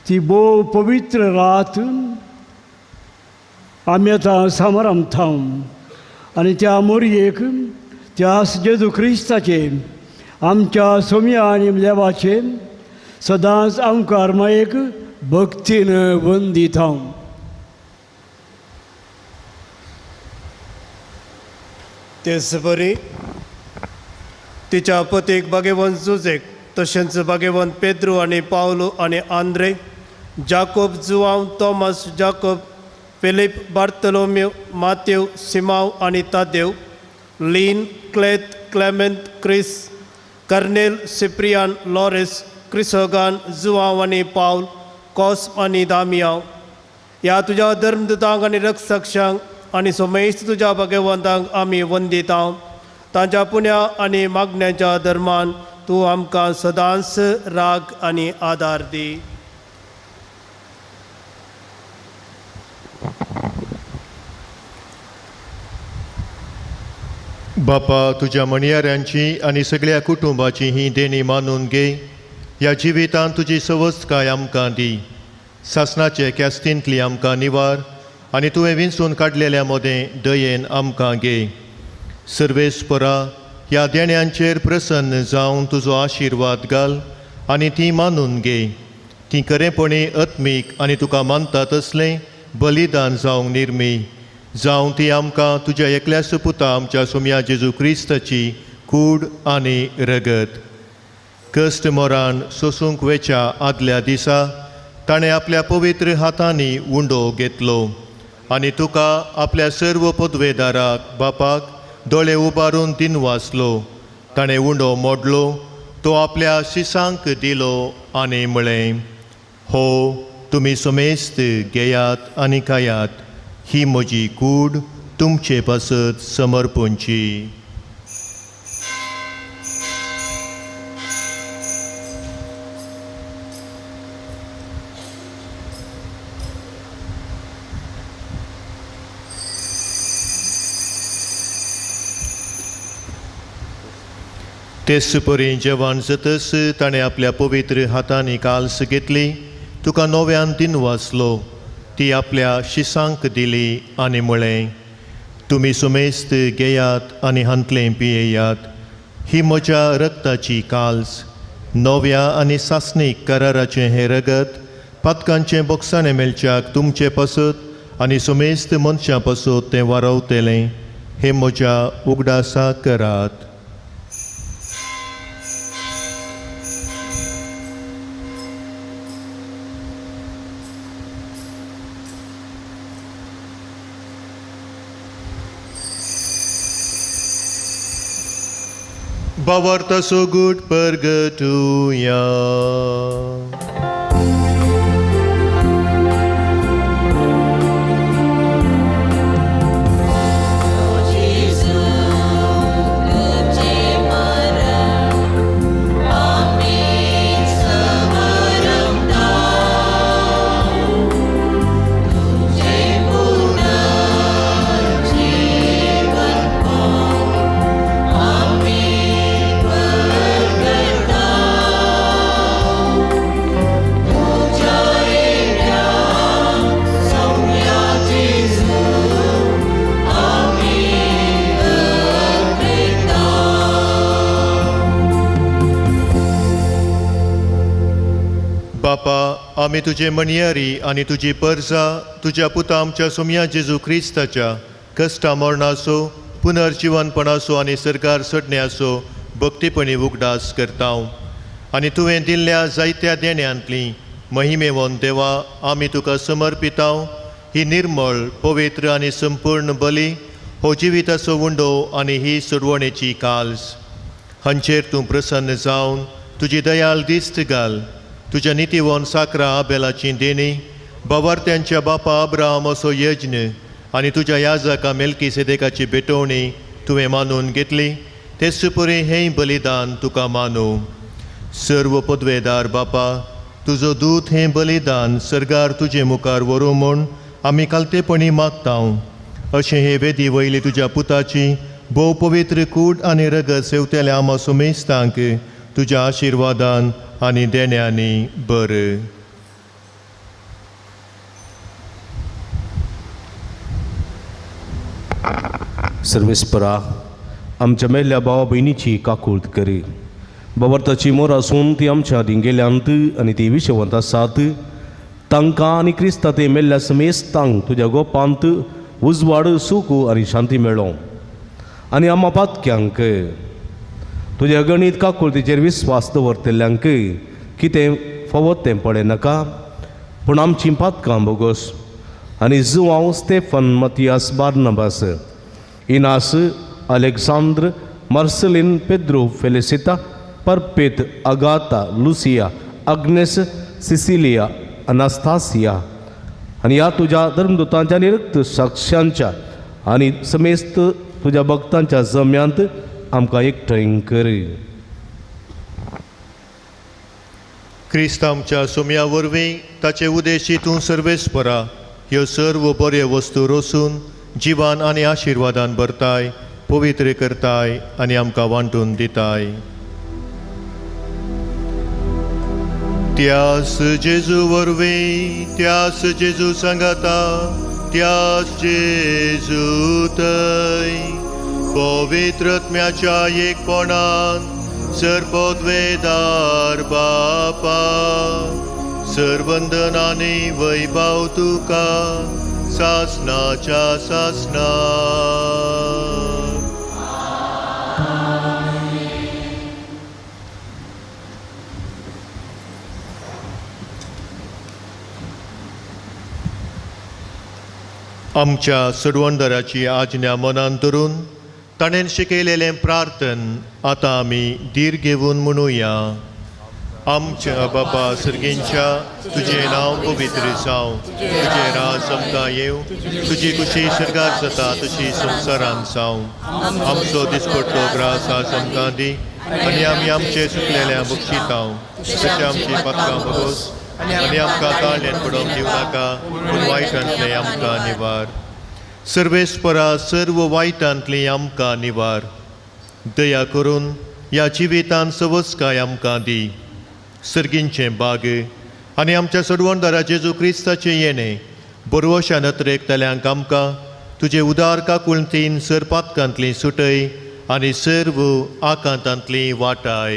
ती भोव पवित्र रात आमी आतां समारंभता आनी त्या मोरयेक त्या जेजू क्रिस्ताचे आमच्या सोम्या आनी देवाचे सदांच आमकां मायेक भक्तीन वंदिता. तेच बरी तिच्या पतीक भाग्यवंत जुजेक तशेंच भाग्यवंत पेद्रू आनी पावलो आनी आंद्रे जाकोब जुआंव तोमस जाकोब फिलिप बार्तलोम्यू माथ्यू सिमाव आनी तादेव लीन क्लेत क्लेमेंत क्रिस कर्नेल सिप्रियान लॉरेस क्रिसोगान जुआंव आनी पावल कॉस्म आनी दामियाव ह्या तुज्या धर्मदुतांक आनी रक्षकांक आनी सोमेस्त तुज्या भगवंतांक आमी वंदिता तांच्या पुण्या आनी मागण्याच्या धर्मान तूं आमकां सदांच राग आनी आदार दी. बापा तुज्या मणयाऱ्यांची आनी सगळ्या कुटुंबाची ही देणी मानून घे. ह्या जिवितांत तुजी सवस्तकाय आमकां दी. सासणाचे कॅस्तींतली आमकां निवार आनी तुवें विंचून काडलेल्या मोदें दयेन आमकां घे. सर्वेस्परा ह्या देण्यांचेर प्रसन्न जावन तुजो आशिर्वाद घाल आनी ती मानून घे. ती खरेपणी आत्मीक आनी तुका मानता तसलें बलिदान जावंक निर्मी जावं ती आमकां तुज्या एकल्याच पुता आमच्या सोम्या जेजू क्रिस्ताची कूड आनी रगत. कश्ट मोरान सोसूंक वेच्या आदल्या दिसा ताणें आपल्या पवित्र हातांनी उंडो घेतलो आनी तुका आपल्या सर्व पदवेदाराक बापाक दोळे उबारून दिनवासलो. ताणें उंडो मोडलो, तो आपल्या शिसांक दिलो आनी म्हळें, हो तुमी सोमेस्त घेयात आनी खायात. ही म्हजी कूड तुमचे पासत समर्पणची. तेच परी जेवण जातस ताणें आपल्या पवित्र हातांनी काल्स घेतली, तुका नव्यान दिनवासलो. ती आपल्या शिसांक दिली आनी म्हळें, तुमी सुमेस्त घेयात आनी हांतलें पियेयात. ही म्हज्या रक्ताची काल्स, नव्या आनी सासणीक कराराचें हें रगत पातकांचें बोक्साणें मेलच्याक तुमचे पासत आनी सुमेस्त मनशां पासत तें वारवतलें. हे म्हज्या उगडासा करात. Bavarta so good purgatoria. बापा, आमी तुजे मणयारी आनी तुजी परजा तुज्या पुता आमच्या सोम्या जेजू क्रिस्ताच्या कश्टा मरणाचो पुनर्जिवनपणाचो आनी सरकार सडण्याचो भक्तीपणी उगडास करता. आनी तुवें दिल्ल्या जायत्या देण्यांतली महिमेवंत देवा आमी तुका समर्पिता. ही निर्मळ पवित्र आनी संपूर्ण बली हो जिविताचो उंडो आनी ही सोडवणेची काल्स हांचेर तूं प्रसन्न जावन तुजी दयाल दिस्त घाल. तुज्या नितीवन साकरा आबेलाची देणी बावार्थ्यांच्या बापा अब्राहम असो यज्ञ आनी तुज्या याजका मेल्की सेदेकाची भेटवणी तुवें मानून घेतली. तेच परी हें बलिदान तुका मानू. सर्व पदवेदार बापा, तुजो दूत हें बलिदान सर्गार तुजे मुखार व्हरूं म्हूण आमी कालतेपणी मागता. अशें हे वेदी वयली तुज्या पुताची भोव पवित्र कूड आनी रगत सेवतेल्या आमा सुमेस्तांक तुज्या आशिर्वादान आनी देण्यांनी बर. सर्वेस्परा आमच्या मेल्ल्या भावा भयणीची काकूळट करी. बाबर्ताची मोर आसून ती आमच्या आदीं गेल्यांत आनी ती विशवंत आसात. तांकां आनी क्रिस्ता ते मेल्ल्या समेस्तांक तुज्या गोपांत उजवाड सूख आनी शांती मेळो. आनी आम्हा पातक्यांक तुज्या गणित काकुळतीचेर विस्वास दवरतल्यांक कितें फवत तें पडे नाका, पूण आमचीं पातकां बोगोस आनी जुवांव स्टेफन मतियास बार्नबास इनास अलेक्सांद्र मार्सेलिन पेद्रो फेलिसिता परपेत अगाता लुसिया अग्नेस सिसिलिया अनास्तासिया आनी ह्या तुज्या धर्मदुतांच्या निरक्त साक्षांच्या आनी समेस्त तुज्या भक्तांच्या जम्यांत आमकां एकठांय कर. क्रिस्त आमच्या सोम्या वरवीं ताचे उदेशी तूं सर्वेस्परा ह्यो सर्व बऱ्यो वस्तू रोसून जिवान आनी आशिर्वादान भरताय, पवित्र करताय आनी आमकां वांटून दिताय. त्यास जेजू वरवीं, त्यास जेजू सांगाता, त्यास जेजू थंय पवित्रत्म्याच्या एकपणान सर्पोद्वेदार बापा सर्वंदनानी वैभव तुका सासनाच्या सासना. आमच्या सडवंडराची आज्ञा मनान धरून ताणें शिकयलेलें प्रार्थन आतां आमी धीर घेवन म्हणुया. आमच्या बापा सर्गींच्या तुजें नांव पवित्र जावं, तुजें राज आमकां येवं, तुजी खुशी सर्गार जाता तशी संवसारांत जावं. आमचो दिसपट्टो ग्रास आज आमकां दी आनी आमी आमचे चुकलेल्या बक्षितांव तशें आमची पातकां बरोस आनी आमकां ताळ्यान पडोवंक दिवं नाका, पूण वायटांतलें आमकां निवार. सर्वेस्परा सर्व वायटांतलीं आमकां निवार. दया करून ह्या जिवितांत सवस्काय आमकां दी. सर्गींचें बाग आनी आमच्या सडवणदारा जेजू क्रिस्ताचें येणें बरवशा नत्रेकतल्यांक आमकां तुजे उदार काकुळतीन सरपातकांतलीं सुटय आनी सर्व आकांतांतलीं वाटाय.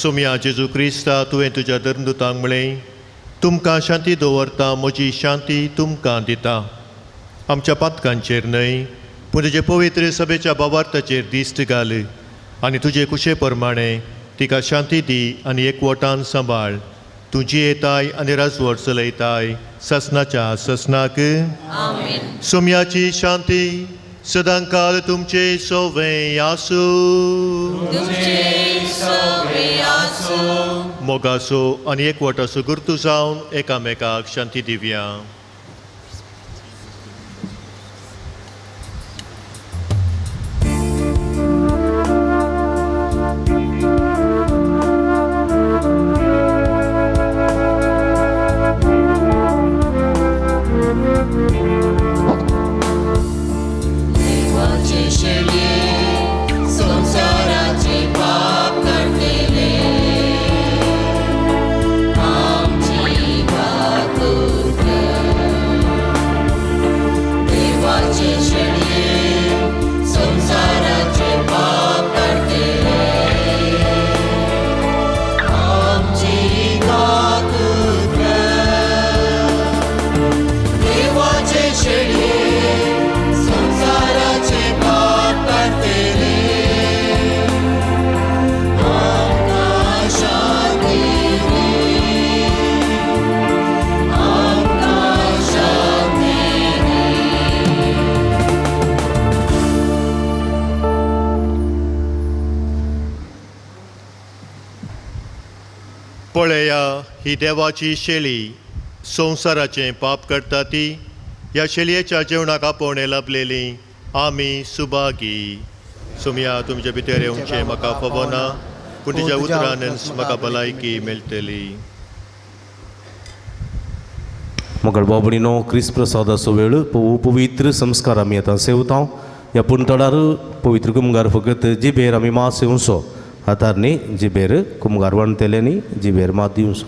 सोम्या जेजू क्रिस्ता तुवें तुज्या धर्मदुतांक म्हळें, तुमकां शांती दवरता, म्हजी शांती तुमकां दिता. आमच्या पातकांचेर न्हय पूण तुजे पवित्र सभेच्या भावार्थाचेर दिश्ट घाल आनी तुजे कुशे प्रमाणे तिका शांती दी आनी एकवटान सांबाळ. तूं जियेताय आनी राजवट चलयताय ससनाच्या ससनाक. सोम्याची शांती सदांकाल तुमचे सोवें आसूं. मोगासो आनी एकवटाचो गुर्तू जावन एकामेकाक शांती दिवया. पळया ही देवाची शेळी संवसाराचें पाप करता ती. ह्या शेळयेच्या जेवणाक आपोवणे लाभलेली आमी सुभागी. सोम्या तुमचे भितर येवचें म्हाका फवना, पूण तिच्या उतरानच म्हाका भलायकी मेळटली. मगळ बाबडीनो क्रिस्त प्रसादाचो वेळ पवित्र संस्कार आमी आतां सेवता. ह्या पुंतडार पवित्र कुमगार फकत जिबेर आमी मात सेवसो, हातार न्ही जिबेर कुमगार वणतेले न्ही जिबेर मात दिवसो.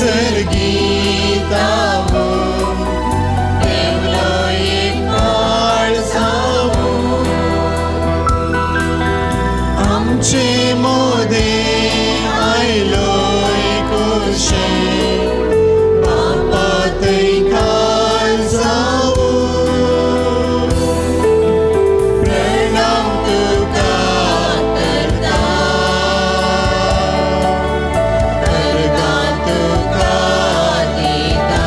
सर्गीतावं देवलो एक काळ जावं आमचे मोदे आयलोय कुशे बापा थंय काळ जावं प्रणाम तुका करता करता तुका दिता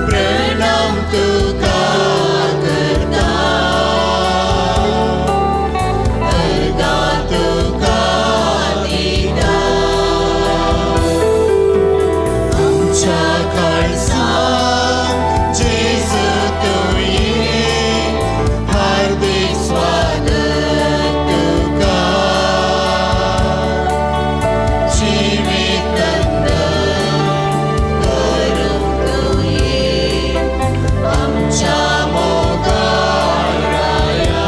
प्रणाम तुका करता करता तुका दिता आमच्या काळजात जेजू तुये हार्दिक स्वागत तुका जिवीत करूंक तुये आमच्या मोगाळ राया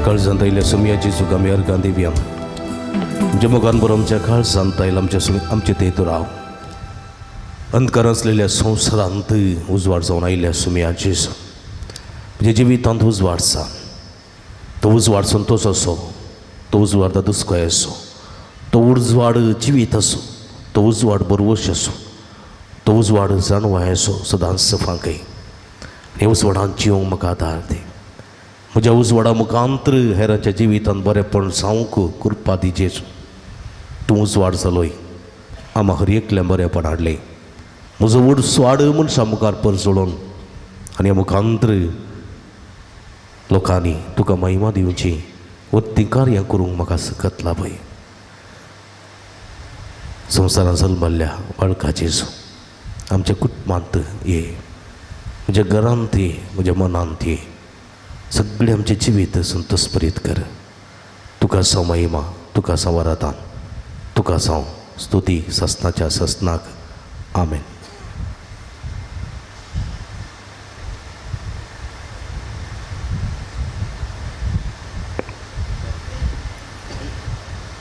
काळजांत आयिल्ल्या सुमया जेजूक आमी अर्गां दिवया. म्हणजे मोगान बरो आमच्या काळजांत आयला आमचे तेतू राव अंधकार असलेल्या संवसारांत उजवाड जावन आयिल्ल्या सुमया जेजू म्हणजे जिवितांत उजवाड आसा. तो उजवाड संतोश असो, तो उजवाड दुस्काय असो, तो उजवाड जिवीत असो, तो उजवाड बरवश असो, तो उजवाड जाणवाय असो सदांच सफांकय हे उजवाडांत जिवंक म्हाका आदार दी. म्हज्या उजवाडा मुखांतर हेरांच्या जिवितांत बरेंपण जावंक कृपा दी जेजू. तूं उजवाड जालोय आम्हा हर एकल्यान बरेंपण हाडलें. म्हजो उजवाड मनशा मुखार परजोळोन आनी ह्या मुखांतर लोकांनी तुका महिमा दिवची वत्तिकार करूंक म्हाका सकत लाभय. संवसारांत जल्मल्ल्या बाळका जेजू आमच्या कुटुंबांत ये, म्हज्या घरांत ये, म्हज्या मनांत ये. सगळे आमचे जिवीत संतोषभरीत कर. तुका साव महिमा, तुका साव वरदान, तुका साव स्तुती ससनाच्या ससनाक. आमेन.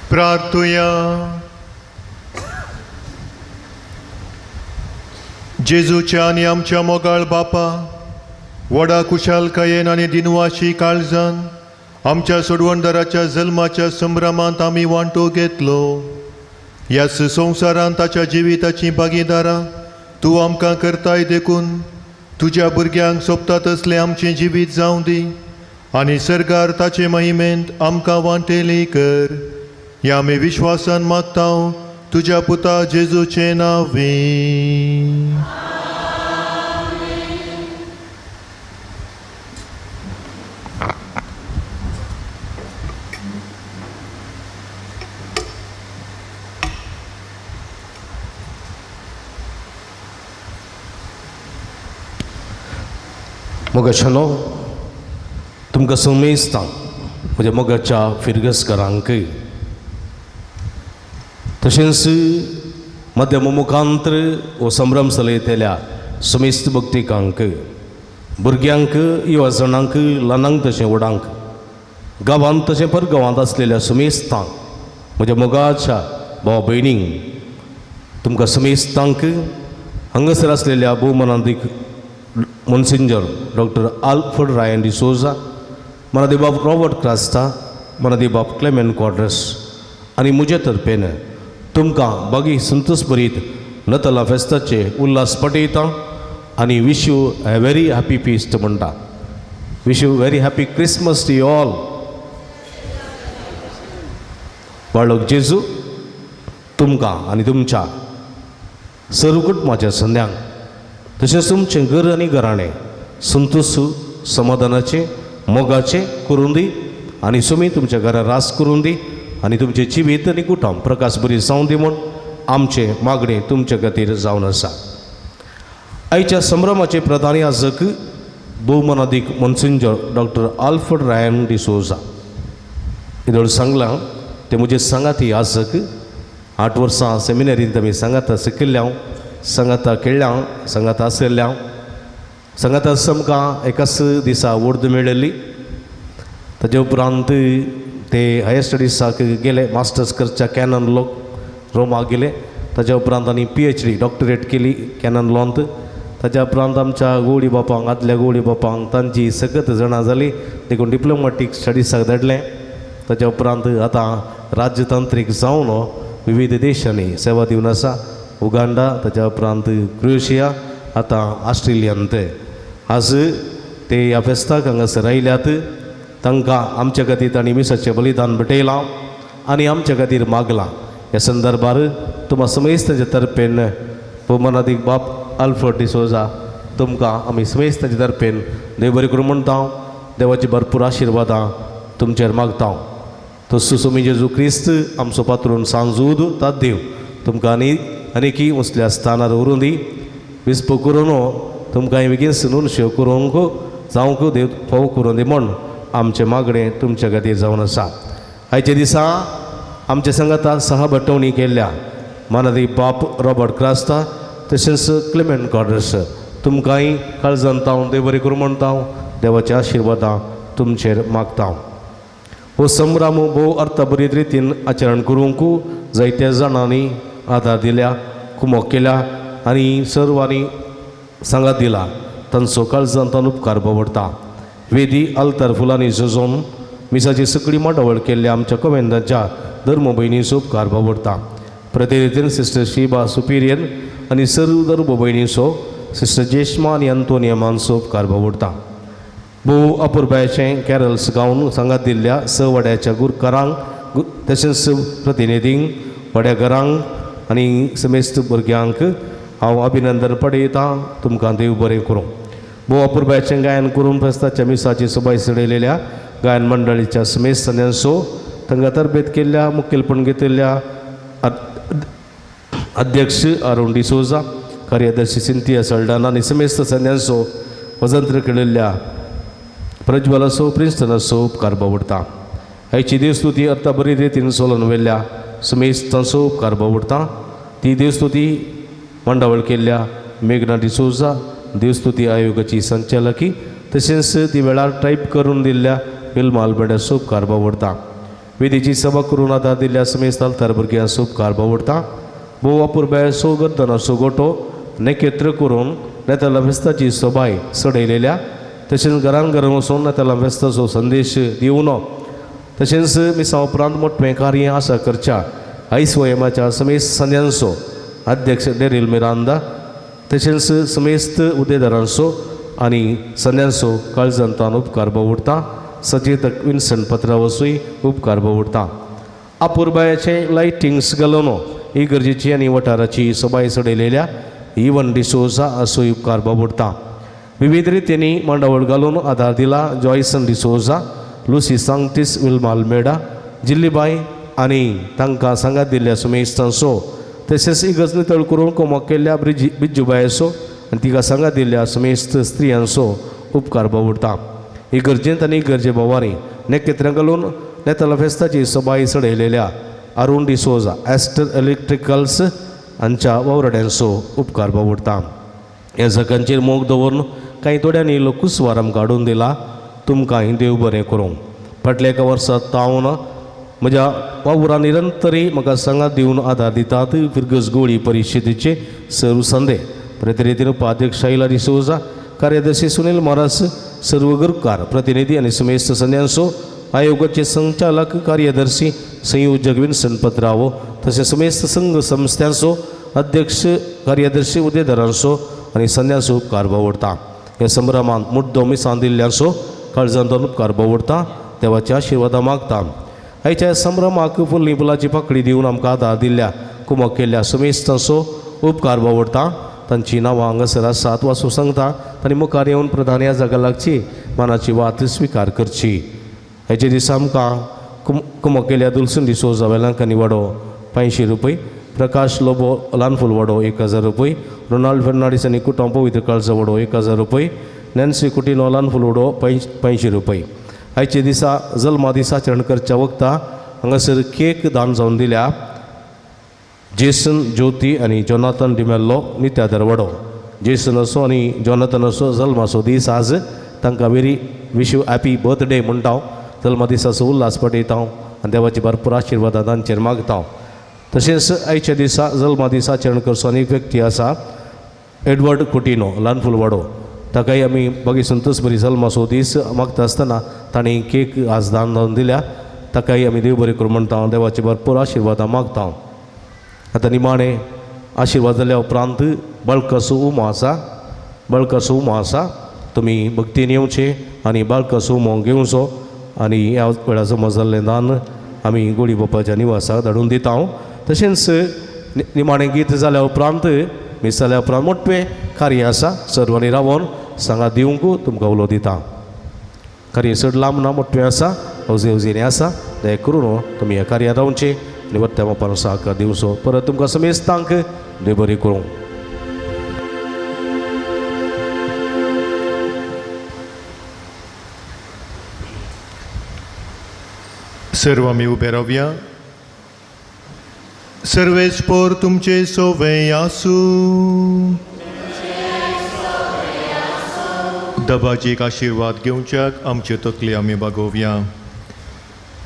प्रार्थुया. जेजूच्या आनी आमच्या मोगाळ बापा व्हडा कुशालकायेन आनी दिनवाशी काळजान आमच्या सोडवणदाराच्या जल्माच्या संभ्रमांत आमी वांटो घेतलो. ह्या संवसारांत ताच्या जिविताची भागीदारां तूं आमकां करताय देखून तुज्या भुरग्यांक सोबता तसलें आमचें जिवीत जावं दी आनी सर्गार ताचे महिमेंत आमकां वांटेली कर. ह्या आमी विश्वासान मागता तुज्या पुता जेजूचे नांवी. मोगाच्यानो तुमकां समेस्तां म्हज्या मोगाच्या फिरगसकारांक तशेंच मध्यम मुखांतर हो संभ्रम चलयतल्या समेस्त भक्तिकांक, भुरग्यांक, युवाजणांक, ल्हानांक तशें व्हडांक, गांवांत तशें परगांवांत आसलेल्या समेस्तांक, म्हज्या मोगाच्या भाव भयणींक तुमकां समेस्तांक हांगासर आसलेल्या भोवमानांदीक मोन्सिंजर डॉक्टर आल्फ्रेड रायन डिसोजा, मनादिबाब रॉबर्ट क्रास्ता, मनादिबाब क्लेमेंट क्वाड्रस आनी म्हजे तर्फेन तुमकां बागी संतोश भरीत नतला फेस्ताचे उल्हास पटयता आनी wish you a very happy feast म्हणटा. Wish you very happy Christmas to you all. बाळक जेजू तुमकां आनी तुमच्या सर्व कुटुंबाच्या संद्यांक तशेंच तुमचें घर आनी घराणें संतोश समाधानाचें मोगाचें करून दी आनी सुमी तुमच्या घरा रास करून दी आनी तुमचें जिवीत आनी कुटुंब प्रकाश बरी जावं दी म्हूण आमचें मागणें तुमचे खातीर जावन आसा. आयच्या संभ्रमाचे प्रधान याजक भौमानाधिक मोन्सिंजर डॉक्टर आल्फ्रेड रायन डिसोजा इदोळ सांगलां ते मुझे सांगाती आसक 8 वर्सां सेमिनरींत आमी सांगाता शिकिल्ल्या सांगाता खेळ्ळ्या सांगाता आसल्या सांगाता आमकां एकाच दिसा वर्द मेळिल्ली ताजे उपरांत ते हायर स्टडीजाक गेले मास्टर्स करच्या कॅनन लॉ रोमाक गेले ताज्या उपरांत आनी PhD डॉक्टरेट केली कॅनन लॉंत ताज्या उपरांत आमच्या गवळी बापांक आदल्या गवळी बापांक तांची सकत जाणां जाली देखून डिप्लोमॅटीक स्टडीजाक धाडलें ताज्या उपरांत आतां राज्यतांत्रीक जावन विविध देशांनी सेवा दिवन आसा उगांडा ताज्या उपरांत क्रोएशिया आतां ऑस्ट्रेलियांत आज ते ह्या फेस्ताक हांगासर आयल्यात तांकां आमच्या खातीर तांणी मिसाचें बलिदान भेटयलां आनी आमच्या खातीर मागलां ह्या संदर्भार तुमकां समेस्तांच्या तर्फेन भौमानाधिक बाब आल्फ्रेड डिसोजा तुमकां आमी समेस्तांच्या तर्फेन देव बरें करूं म्हणटा देवाची भरपूर आशिर्वादां तुमचेर मागता तस्सो सोमी जेजू क्रिस्त आमचो पात्रून सांजूद तात देव तुमकां आनीकी असल्या स्थानार व्हरून दी विस्प करून तुमकां बेगीन सुनून शेव करूंक जावंक देव फोव करून दी म्हण आमचें मागणें तुमच्या खातीर जावन आसा आयच्या दिसा आमच्या संगाता सहभटवणी केल्ल्या मानादी बाप रॉबर्ट क्रास्ता तशेंच क्लेमेंट कॉर्डर्स तुमकांय काळजांत हांव देव बरें करूं म्हणटा देवाच्या आशिर्वादां तुमचेर मागता हो संभ्रम भोव अर्थबरीत रितीन आचरण करूंक जायत्या जाणांनी आदार दिल्या कुमोक केल्या आनी सर्वांनी सांगात दिला तांचो काळजांतान उपकार भोगता वेदी आल्तार फुलांनी सजोवन मिसाची सगळी मांडावळ केल्ल्या आमच्या कमेंदाच्या धर्म भयणीचो उपकार भोगता प्रतिनिधीन सिस्टर शिबा सुपिरियन आनी सर्व धर्म भयणीचो सिस्टर जेश्मा आनी आंतोनिया मानचो उपकार भोगता भोव अपुरबायेचें कॅरल्स गावन सांगात दिल्ल्या स वाड्याच्या गुरकारांक तशेंच प्रतिनिधींक वाड्याकारांक आनी समेस्त भुरग्यांक हांव अभिनंदन पडयतां तुमकां देव बरें करूं भोव अपुरबायेचें गायन करून फेस्ताच्या मिसाची सबाय सडयलेल्या गायन मंडळीच्या समेस्त सन्यांसो तांकां तरबेत केल्ल्या मुखेलपण घेतिल्ल्या अध्यक्ष अरुण डिसोजा कार्यदर्शी सिंथिया सल्डाना आनी समेस्त सन्यांसो वजंत्र केलेल्या प्रज्वल असो प्रिन्स्टन असो उपकार भोगता आयची देवस्तुती आतां बरी रितीन चलोवन व्हेल्ल्या समेस्तांचो उपकार भोगता ती देवस्तुती मांडावळ केल्ल्या मेघना डिसोजा देवस्तुती आयोगाची संचालकी तशेंच ती वेळार टायप करून दिल्ल्या विल्मा आल्बर्टाचो उपकार भोगता वेदीची सभा करून आदार दिल्ल्या समेस्त आल्तार भुरग्यांचो उपकार भोगता भोव अपुरबायेचो गर्दनाचो गोटो नेकेत्र करून नेताला फेस्ताची सभाय सडयलेल्या तशेंच घरान घरान वचून नेताला फेस्ताचो संदेश दिवन तशेंच मिसा उपरांत मोठें कार्य आसा करच्या ICOMच्या समेस्त सन्यांचो अध्यक्ष डेरिल मिरांदा तशेंच समेस्त उदेदारांचो आनी सन्यांचो काळजांतान उपकार भोगता सचेतक विन्संट पत्रावसूय उपकार भोगता अपुरबायेचें लायटिंग्स घालून इगर्जेची आनी वाठाराची सभाय सडयलेल्या इवन डिसोजा असोय उपकार भोगता विविध रितींनी मांडावळ घालून आदार दिला जॉयसन डिसोजा लुसी सांगटीस विल्मा आल्मेडा जिल्लीबाई आनी तांकां सांगात दिल्ल्या सुमेस्तांचो तशेंच इगर्ज नितळ करून कोमोक केल्ल्या बिज्जूबायेचो आनी तिका सांगात दिल्ल्या सुमेस्त स्त्रियांचो उपकार भोगता इगर्जेंत आनी इगर्जे बोवारी नेकेत्रां घालून नेताला फेस्ताची सभाय सडयलेल्या अरुण डिसोजा एस्टर इलेक्ट्रिकल्स हांच्या वावरड्यांचो उपकार भोगता ह्या जगांचेर मोग दवरून कांय थोड्यांनी लोकूसवार आमकां हाडून दिला तुमकांय देव बरें करूं फाटल्या एका वर्सां तावन म्हज्या वावुरां निरंतरी म्हाका सांगात दिवन आदार दितात फिर्गस गोळी परिशदेचे सर्व संदे प्रतिनिधी उपाध्यक्ष शैला डिसोजा कार्यदर्शी सुनील मोरास सर्व गुरकार प्रतिनिधी आनी समेस्त सन्यांसो आयोगाचे संचालक कार्यदर्शी संयोजक विन्संट पत्रावो तशेंच समेस्त संघ संस्थांचो अध्यक्ष कार्यदर्शी उदेदारांचो आनी सन्यांचो उपकार भोगता ह्या संभ्रमांत मुड्डो मिसां दिल्ल्यांचो काळजांतान उपकार भोगता देवाच्या आशिर्वादा मागता आयच्या संभ्रमाक फुल्ली फुलाची पाकळी दिवन आमकां आदार दिल्ल्या कुमक केल्ल्या समेस्तांचो उपकार भोगता तांची नांवां हांगासर आसात वाचूंक सांगता तांणी मुखार येवन प्रधान ह्या जागा लागची मानाची वात स्विकार करची हेचे दिसा आमकां कुमक केल्ल्या दुलसून डिसोजा वेलांकांनी वाडो 500 रुपये प्रकाश लोबो लानफूल वाडो 1000 रुपये रोनाल्ड फेर्नांडीस आनी कुटुंब पवित्र काळजा वाडो 1000 रुपये नॅन्सी कुटिनो ल्हान फुलोडो 85 रुपये. आयचे दिसा जल्मा दिसा आचरण करच्या वक्ता हांगासर केक दान जावन दिल्या जेसन ज्योती आनी जोनाथन डिमेल्लो नित्या दरवडो. जेसन असो आनी जोनाथन असो जल्माचो दीस आज तांकां very wish you happy birthday म्हणटा हांव. जल्मा दिसाचो उल्हास पटयता आनी देवाची भरपूर आशिर्वाद तांचेर मागता. तशेंच आयच्या दिसा जल्मा दिसा आचरण करचो आनी एक व्यक्ती आसा एडवर्ड कुटिनो ल्हान फुलवाडो. ताकाय आमी बागी संतोश बरी जल्माचो दीस मागता आसतना ताणें केक आज दान जावन दिल्या. ताकाय आमी देव बरें करूं म्हणटा. देवाची भरपूर आशिर्वाद मागता. आतां निमाणें आशिर्वाद जाल्या उपरांत बळकसो उमो आसा तुमी भक्तीन येवचें आनी बळकसो उमो घेवचो आनी ह्या वेळार जमा जाल्लें दान आमी गोडी बापाच्या निवासाक धाडून दिता. तशेंच निमाणें गीत जाल्या उपरांत मीस जाल्या उपरांत मोठें कार्य आसा. सर्वांनी रावोन सांगात दिवंक तुमकां उलो दिता. कार्य चड लांब ना, मोठें आसा, अवजेनी आसा. दया करून तुमी ह्या कार्यात रावचें आनी वर्त्या मापान सहकार दिवचो. परत तुमकां समेस्तांक देव बरें करूं. सर्व आमी उबे रावया. सर्वेस्पोर तुमचे सोवे आसूं. दबाजीक आशिर्वाद घेवच्याक आमचे तकले आमी बागोवया.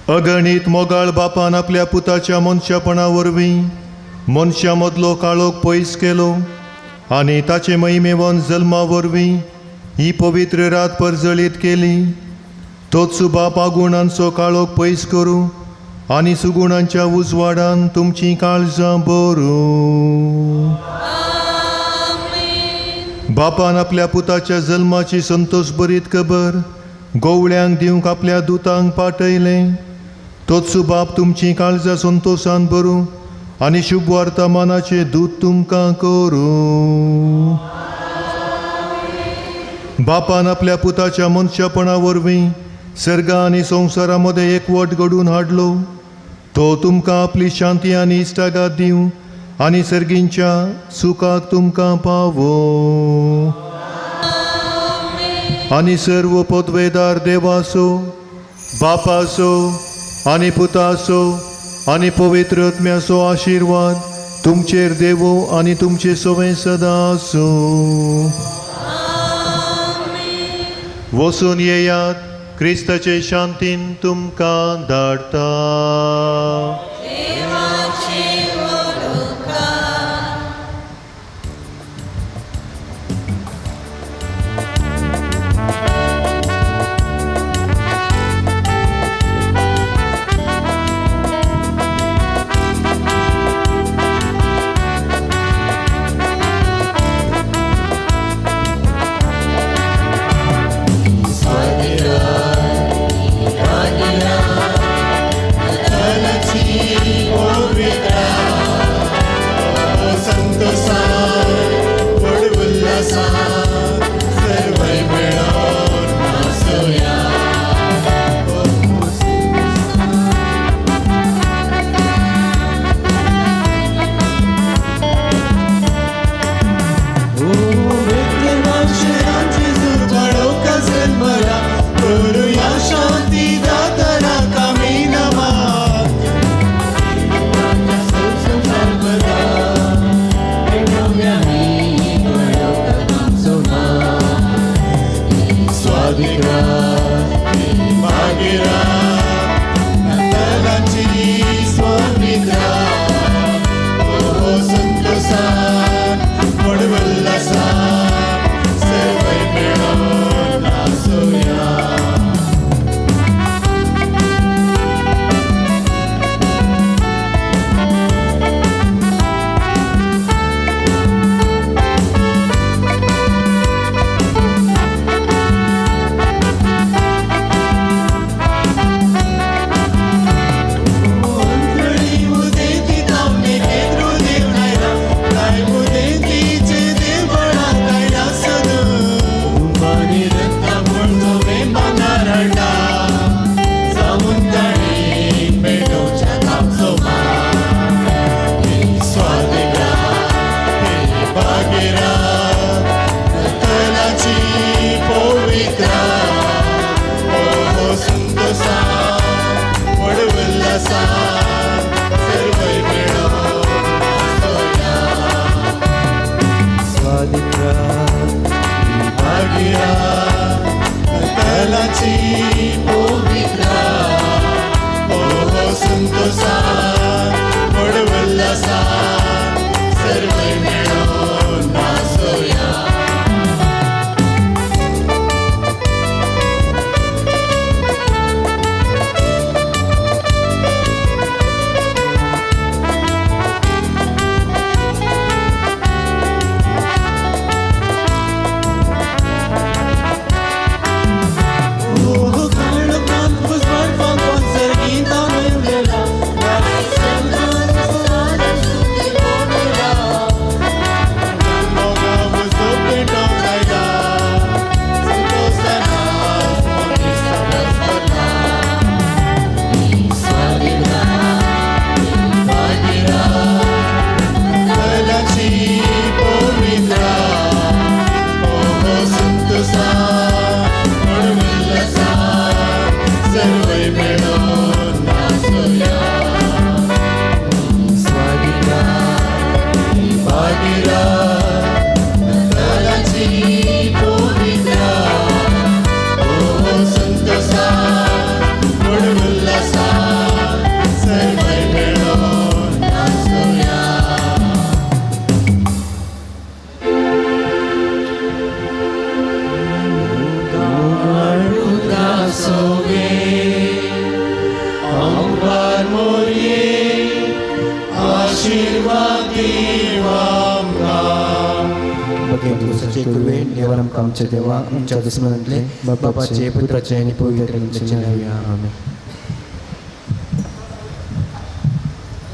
अगणित मोगाळ बापान आपल्या पुताच्या मनशापणा वरवीं मनशा मदलो काळोख पयस केलो आनी ताचे महिमेवन जल्मा वरवीं ही पवित्र रात परजळीत केली. तोच बाप आगुणांचो काळोख पयस करूं आनी सुगुणांच्या उजवाडान तुमची काळजां भरूं. बापान आपल्या पुताच्या जल्माची संतोश बरीत खबर गोवळ्यांक दिवंक आपल्या दुतांक पाठयलें. तोच बाप तुमची काळजां संतोशान भरूं आनी शुभ वर्तमानाचे दूत तुमकां करूं. बापान आपल्या पुताच्या मनशापणा वरवीं सर्गा आनी संवसारा मदें एकवट घडून हाडलो. तो तुमकां आपली शांती आनी इश्टागात दिवं आनी सर्गींच्या सुखाक तुमकां पावो. आनी सर्व पदवेदार देवासो, बापासो आनी पुतासो आनी पवित्र आत्म्याचो आशिर्वाद तुमचेर देवो आनी तुमचे सवय सदां आसूं. वचून येयात, क्रिस्ताचे शांतीन तुमकां धाडटा. Bagheera, Katalachi, बघेन दिवसाचे गुरुवे देवाराम कामचे देवा आमच्या दुश्मनांतले बापाचे पुत्राचे आणि पवित्र आमेन.